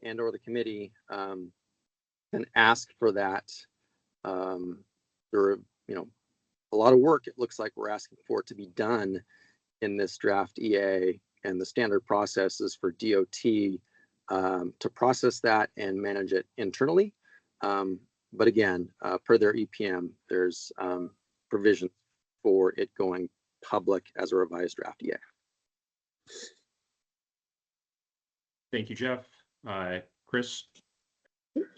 and or the committee can ask for that. There are, a lot of work it looks like we're asking for it to be done in this draft EA, and the standard process is for DOT to process that and manage it internally. But again, per their EPM, there's provision for it going public as a revised draft EA. Thank you, Jeff. Chris?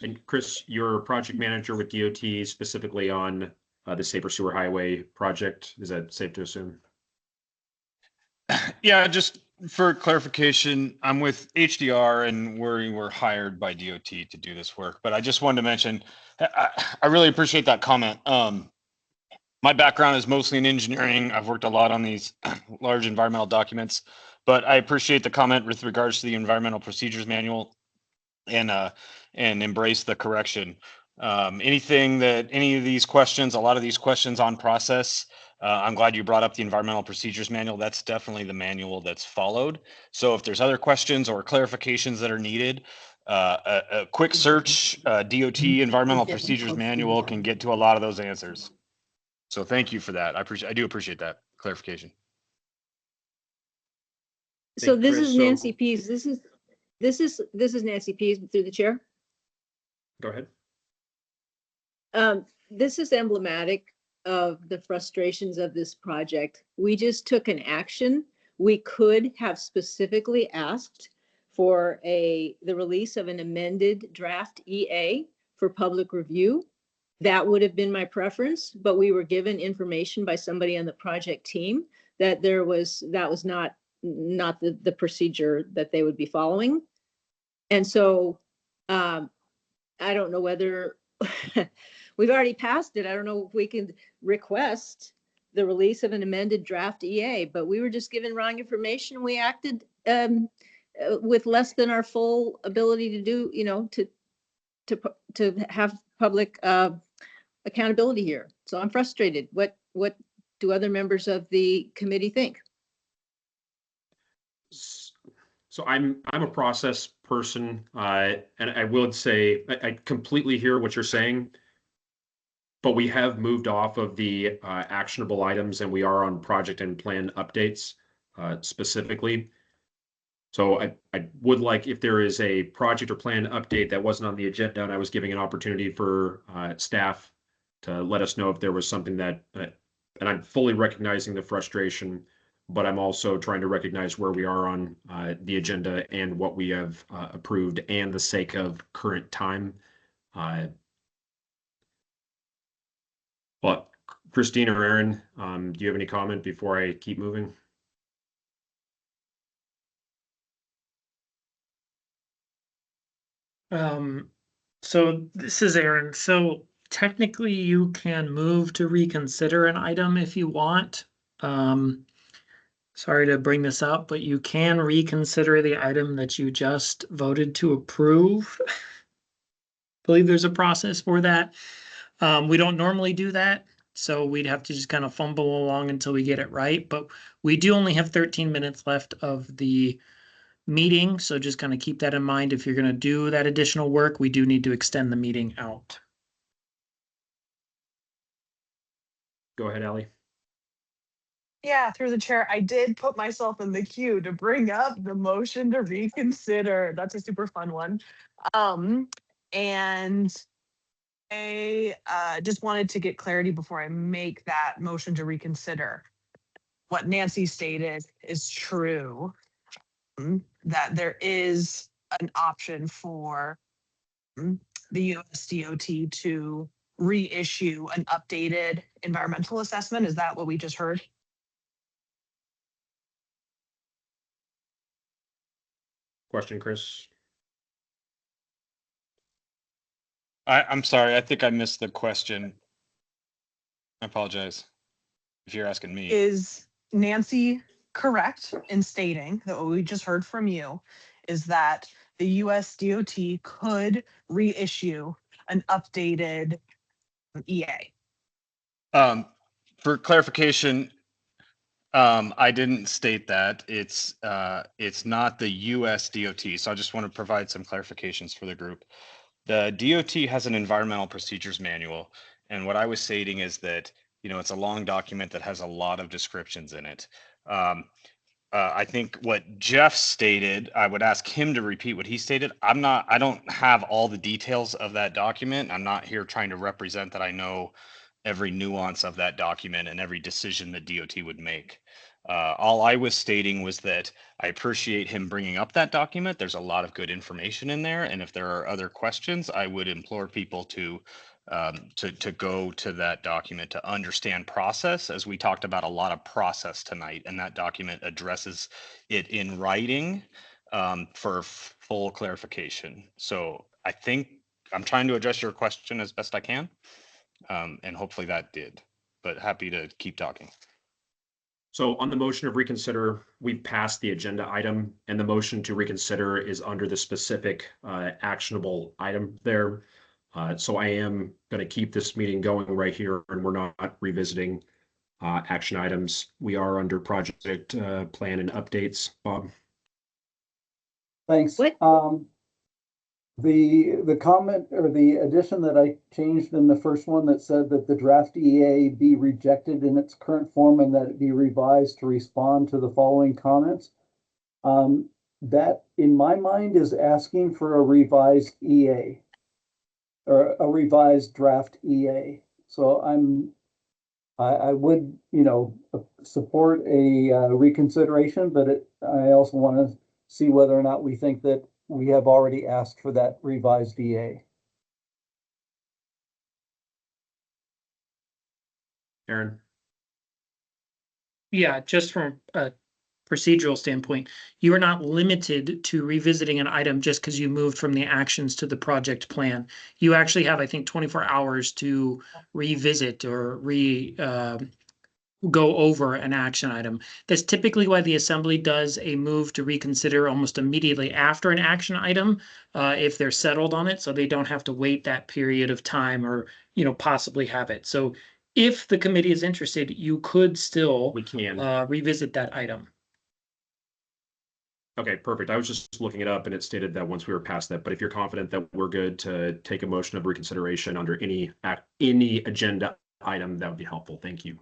And Chris, you're a project manager with DOT specifically on the Safer Sewer Highway project. Is that safe to assume? Yeah, just For clarification, I'm with HDR and we were hired by DOT to do this work, but I just wanted to mention, I really appreciate that comment. My background is mostly in engineering. I've worked a lot on these large environmental documents, but I appreciate the comment with regards to the environmental procedures manual and embrace the correction. Anything that any of these questions, a lot of these questions on process, I'm glad you brought up the environmental procedures manual. That's definitely the manual that's followed. So if there's other questions or clarifications that are needed, a quick search, DOT environmental procedures manual can get to a lot of those answers. So thank you for that. I do appreciate that clarification. So Thank you, this Chris. is Nancy Pease. This is Nancy Pease through the chair. Go ahead. This is emblematic of the frustrations of this project. We just took an action. We could have specifically asked for the release of an amended draft EA for public review. That would have been my preference, but we were given information by somebody on the project team that that was not the procedure that they would be following. And so I don't know whether we've already passed it. I don't know if we can request the release of an amended draft EA, but we were just given wrong information. We acted with less than our full ability to do, to have public accountability here. So I'm frustrated. What do other members of the committee think? So I'm a process person, and I would say I completely hear what you're saying, but we have moved off of the actionable items and we are on project and plan updates specifically. So I would like, if there is a project or plan update that wasn't on the agenda and I was giving an opportunity for staff to let us know if there was something that, and I'm fully recognizing the frustration, but I'm also trying to recognize where we are on the agenda and what we have approved and the sake of current time. But Christine or Aaron, do you have any comment before I keep moving? So this is Aaron. So technically you can move to reconsider an item if you want. Sorry to bring this up, but you can reconsider the item that you just voted to approve. I believe there's a process for that. We don't normally do that, so we'd have to just kind of fumble along until we get it right. But we do only have 13 minutes left of the meeting, so just kind of keep that in mind. If you're going to do that additional work, we do need to extend the meeting out. Go ahead, Allie. Yeah, through the chair, I did put myself in the queue to bring up the motion to reconsider. That's a super fun one. And I just wanted to get clarity before I make that motion to reconsider. What Nancy stated is true, that there is an option for the USDOT to reissue an updated environmental assessment. Is that what we just heard? Question, Chris. I'm sorry. I think I missed the question. I apologize if you're asking me. Is Nancy correct in stating that what we just heard from you is that the USDOT could reissue an updated EA? For clarification, I didn't state that. It's not the US DOT. So I just want to provide some clarifications for the group. The DOT has an environmental procedures manual. And what I was stating is that, it's a long document that has a lot of descriptions in it. I think what Jeff stated, I would ask him to repeat what he stated. I don't have all the details of that document. I'm not here trying to represent that I know every nuance of that document and every decision that DOT would make. All I was stating was that I appreciate him bringing up that document. There's a lot of good information in there, and if there are other questions, I would implore people to go to that document to understand process, as we talked about a lot of process tonight, and that document addresses it in writing for full clarification. So I think I'm trying to address your question as best I can, and hopefully that did, but happy to keep talking. So on the motion of reconsider, we passed the agenda item, and the motion to reconsider is under the specific actionable item there. So I am going to keep this meeting going right here, and we're not revisiting action items. We are under project plan and updates. Bob? Thanks. What? The comment or the addition that I changed in the first one that said that the draft EA be rejected in its current form and that it be revised to respond to the following comments. That in my mind is asking for a revised EA or a revised draft EA. So I would, support a reconsideration, but I also want to see whether or not we think that we have already asked for that revised EA. Aaron? Yeah, just from a procedural standpoint, you are not limited to revisiting an item just because you moved from the actions to the project plan. You actually have, I think, 24 hours to revisit or go over an action item. That's typically why the assembly does a move to reconsider almost immediately after an action item, if they're settled on it, so they don't have to wait that period of time or, possibly have it. So if the committee is interested, you could still We can. revisit that item. Okay, perfect. I was just looking it up and it stated that once we were past that, but if you're confident that we're good to take a motion of reconsideration under any agenda item, that would be helpful. Thank you.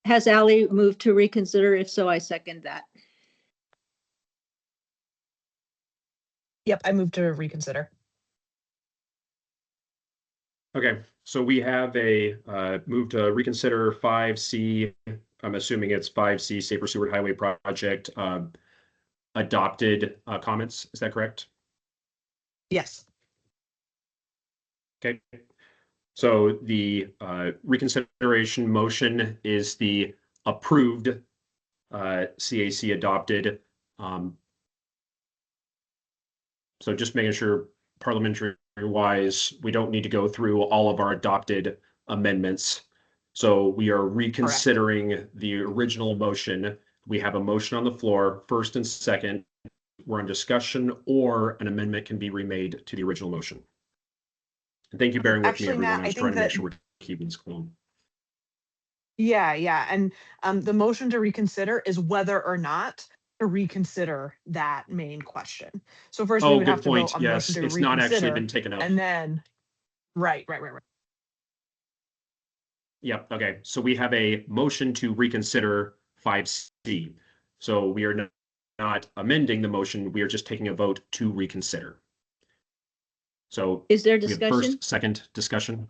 Has Ally moved to reconsider? If so, I second that. Yep, I moved to reconsider. Okay, so we have a move to reconsider 5C. I'm assuming it's 5C, Safer Seward Highway Project, adopted comments. Is that correct? Yes. Okay. So the reconsideration motion is the approved CAC adopted. So just making sure parliamentary wise, we don't need to go through all of our adopted amendments. So we are reconsidering the original motion. We have a motion on the floor, first and second. We're on discussion, or an amendment can be remade to the original motion. And thank you for bearing with Actually, me, everyone. Matt, I was I trying think to make that sure we're keeping this clean. Yeah, and the motion to reconsider is whether or not to reconsider that main question. So first we Oh, would good have to point. vote on the Yes, motion to it's not actually reconsider, been taken up. and then right. Yep. Okay. So we have a motion to reconsider 5C. So we are not amending the motion. We are just taking a vote to reconsider. So Is there we have discussion? first, second discussion.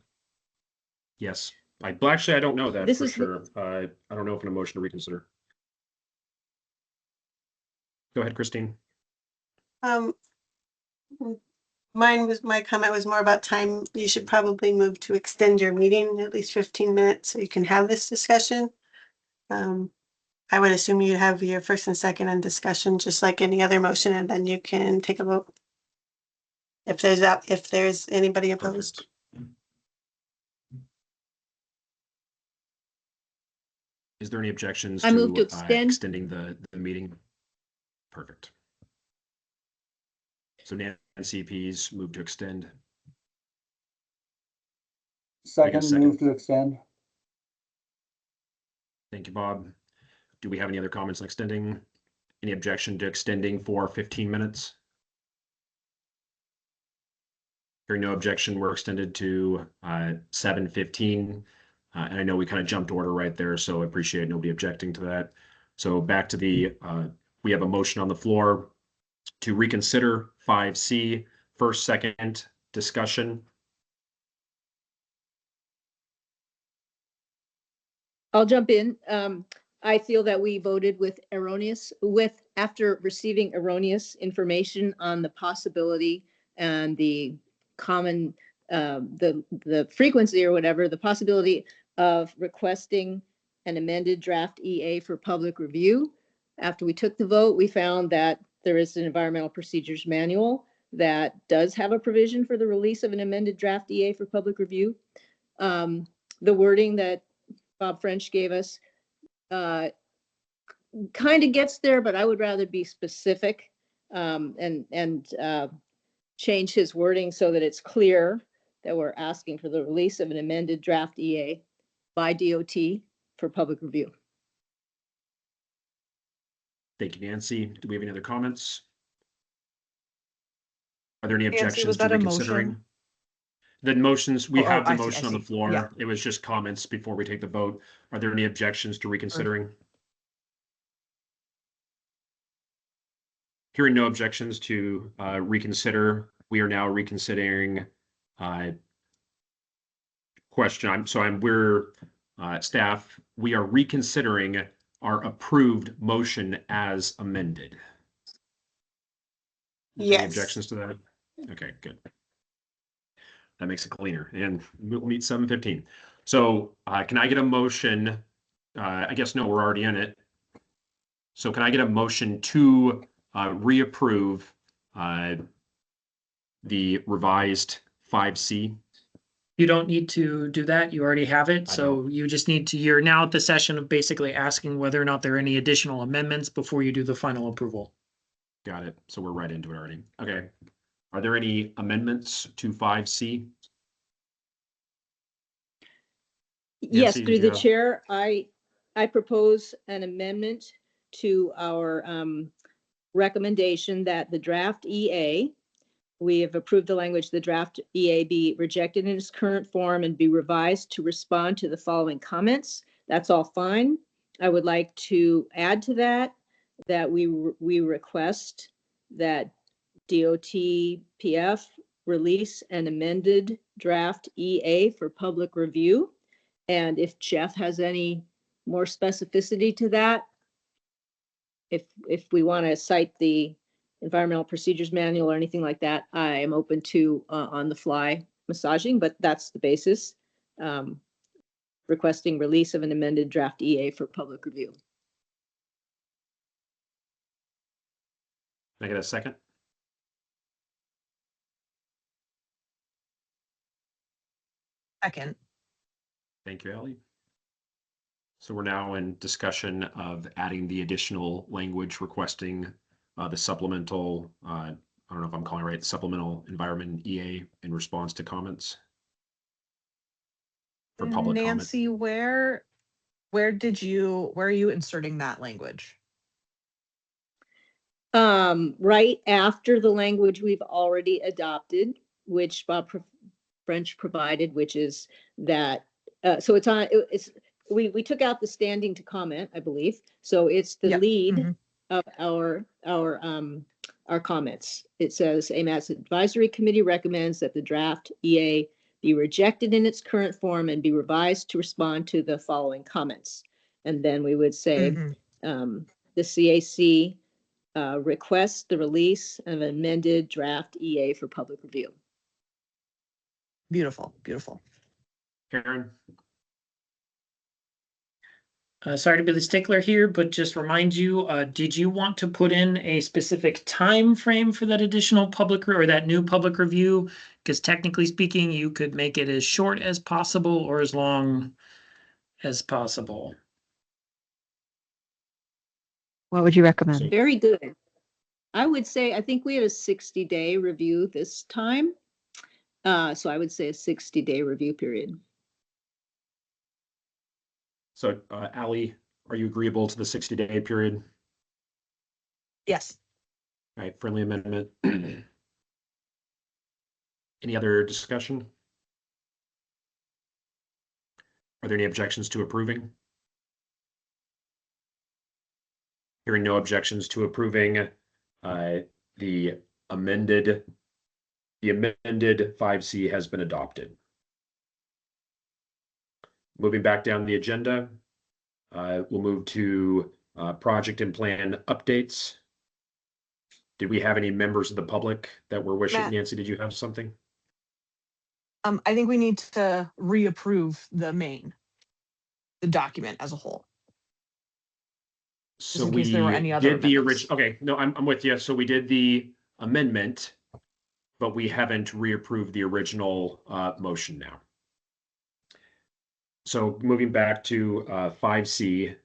Yes. Actually, I don't know that This for is sure. I don't know if in a motion to reconsider. Go ahead, Christine. My comment was more about time. You should probably move to extend your meeting at least 15 minutes so you can have this discussion. I would assume you have your first and second and discussion just like any other motion, and then you can take a vote. If there's anybody opposed. Perfect. Is there any objections I move to extend. extending the meeting? Perfect. So Nancy P's move to extend. Second, second. move to extend. Thank you, Bob. Do we have any other comments on extending? Any objection to extending for 15 minutes? Hearing no objection, we're extended to 7:15. And I know we kind of jumped order right there, so I appreciate nobody objecting to that. So back to the, we have a motion on the floor to reconsider 5C, first, second discussion. I'll jump in. I feel that we voted after receiving erroneous information on the possibility and the common, the frequency or whatever, the possibility of requesting an amended draft EA for public review. After we took the vote, we found that there is an environmental procedures manual that does have a provision for the release of an amended draft EA for public review. The wording that Bob French gave us kind of gets there, but I would rather be specific and change his wording so that it's clear that we're asking for the release of an amended draft EA by DOT for public review. Thank you, Nancy. Do we have any other comments? Are there any Nancy, objections was to that a reconsidering? motion? The motions, we have the I see, motion I on the see. floor. Yeah. It was just comments before we take the vote. Are there any objections to reconsidering? Hearing no objections to reconsider, we are now reconsidering staff, we are reconsidering our approved motion as amended. Any Yes. objections to that? Okay, good. That makes it cleaner, and we'll meet 7:15. So can I get a motion? I guess no, we're already in it. So can I get a motion to reapprove the revised 5C? You don't need to do that. You already have it. I So you just need to, you're now at the session of basically asking whether or not there are any additional amendments before you do the final approval. Got it. So we're right into it already. Okay. Are there any amendments to 5C? Yes, Nancy, through do you the have- chair, I propose an amendment to our recommendation that the draft EA, we have approved the language, the draft EA be rejected in its current form and be revised to respond to the following comments. That's all fine. I would like to add to that we request that DOT-PF release an amended draft EA for public review. And if Jeff has any more specificity to that, if we want to cite the environmental procedures manual or anything like that, I am open to on the fly massaging, but that's the basis. Requesting release of an amended draft EA for public review. Can I get a second? Second. Thank you, Ally. So we're now in discussion of adding the additional language requesting the supplemental, I don't know if I'm calling it right, supplemental environment EA in response to comments. For public comment. Nancy, where are you inserting that language? Right after the language we've already adopted, which Bob French provided, which is that, so we took out the standing to comment, I believe. So it's the lead of our comments. It says AMAT's advisory committee recommends that the draft EA be rejected in its current form and be revised to respond to the following comments. And then we would say the CAC requests the release of an amended draft EA for public review. Beautiful, beautiful. Karen? Sorry to be the stickler here, but just remind you, did you want to put in a specific time frame for that additional public or that new public review? Because technically speaking, you could make it as short as possible or as long as possible. What would you recommend? Very good. I would say, I think we had a 60-day review this time. So I would say a 60-day review period. So Ally, are you agreeable to the 60-day period? Yes. All right, friendly amendment. Any other discussion? Are there any objections to approving? Hearing no objections to approving the amended 5C has been adopted. Moving back down the agenda, We'll move to project and plan updates. Did we have any members of the public that were wishing? Matt. Nancy, did you have something? I think we need to reapprove the document as a whole. So in case there were any other did the amendments. original. Okay, no, I'm with you. So we did the amendment, but we haven't reapproved the original motion now. So moving back to 5C.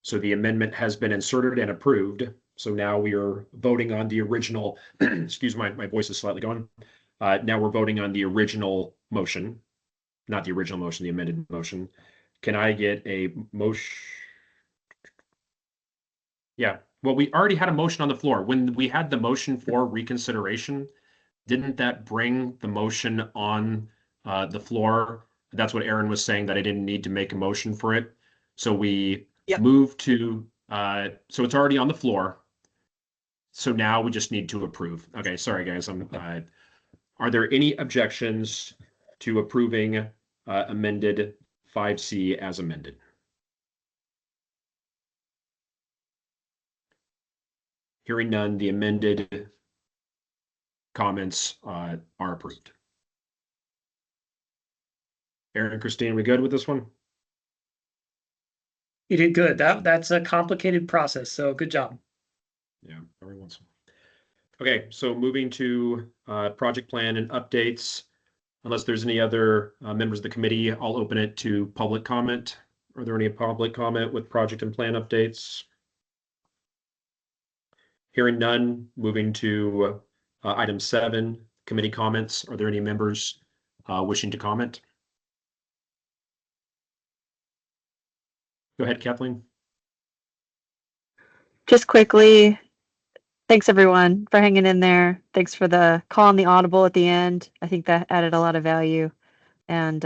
So the amendment has been inserted and approved. So now we are voting on the original. Excuse my voice is slightly going. Now we're voting on the original motion, not the original motion, the amended motion. Can I get a motion? Yeah, well, we already had a motion on the floor. When we had the motion for reconsideration, didn't that bring the motion on the floor? That's what Aaron was saying, that I didn't need to make a motion for it. So we moved to, so it's already on the floor. So now we just need to approve. Okay, sorry guys. Are there any objections to approving amended 5C as amended? Hearing none, the amended comments are approved. Aaron, Christine, we good with this one? You did good. That's a complicated process, so good job. Yeah, every once in a while. Okay, so moving to project plan and updates. Unless there's any other members of the committee, I'll open it to public comment. Are there any public comment with project and plan updates? Hearing none, moving to item 7, committee comments. Are there any members wishing to comment? Go ahead, Kathleen. Just quickly, thanks everyone for hanging in there. Thanks for the call on the audible at the end. I think that added a lot of value. And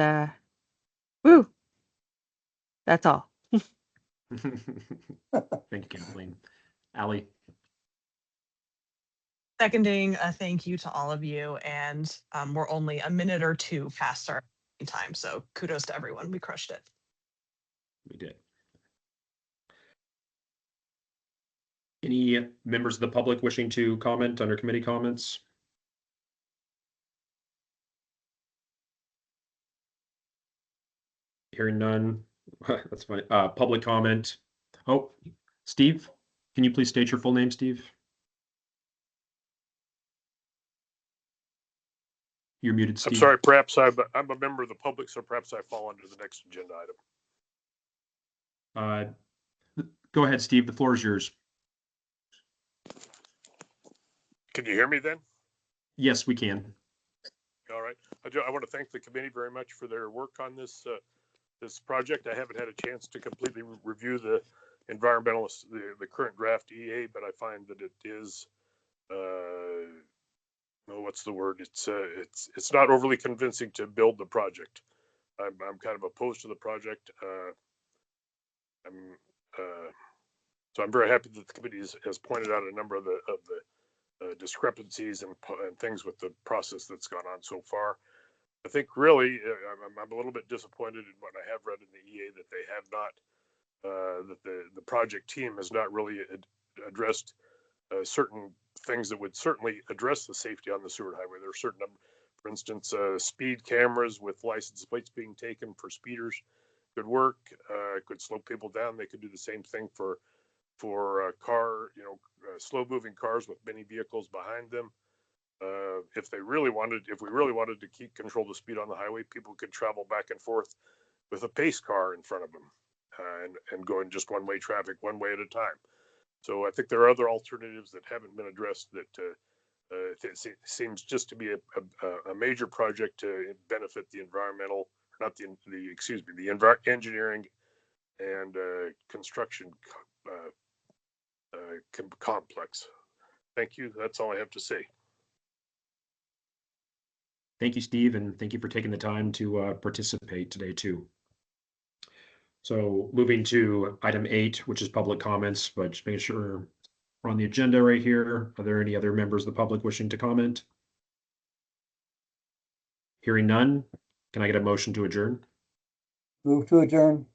woo, that's all. Thank you, Kathleen. Allie. Seconding a thank you to all of you. And we're only a minute or two past our time. So kudos to everyone. We crushed it. We did. Any members of the public wishing to comment under committee comments? Hearing none. That's fine. Public comment. Oh, Steve, can you please state your full name, Steve? You're muted, Steve. I'm sorry, perhaps I'm a member of the public, so perhaps I fall under the next agenda item. Go ahead, Steve. The floor is yours. Can you hear me then? Yes, we can. All right. I want to thank the committee very much for their work on this this project. I haven't had a chance to completely review the environmentalist, the current draft EA, but I find that it is, what's the word? It's not overly convincing to build the project. I'm kind of opposed to the project. So I'm very happy that the committee has pointed out a number of the discrepancies and things with the process that's gone on so far. I think really I'm a little bit disappointed in what I have read in the EA that they have not, that the project team has not really addressed certain things that would certainly address the safety on the Seward Highway. There are certain, for instance, speed cameras with license plates being taken for speeders could work, could slow people down. They could do the same thing for slow moving cars with many vehicles behind them. If we really wanted to keep control of the speed on the highway, people could travel back and forth with a pace car in front of them and go in just one-way traffic, one way at a time. So I think there are other alternatives that haven't been addressed that it seems just to be a major project to benefit the environmental, not the engineering and construction complex. Thank you. That's all I have to say. Thank you, Steve, and thank you for taking the time to participate today too. So moving to item 8, which is public comments, but just making sure we're on the agenda right here. Are there any other members of the public wishing to comment? Hearing none, can I get a motion to adjourn? Move to adjourn.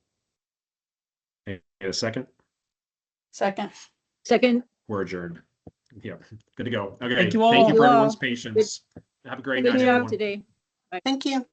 Get a second? Second. Second, We're adjourned. Yeah, good to go. Okay, Thank you thank all. you for You all. everyone's patience. Have a great good night, job everyone. today. Thank you.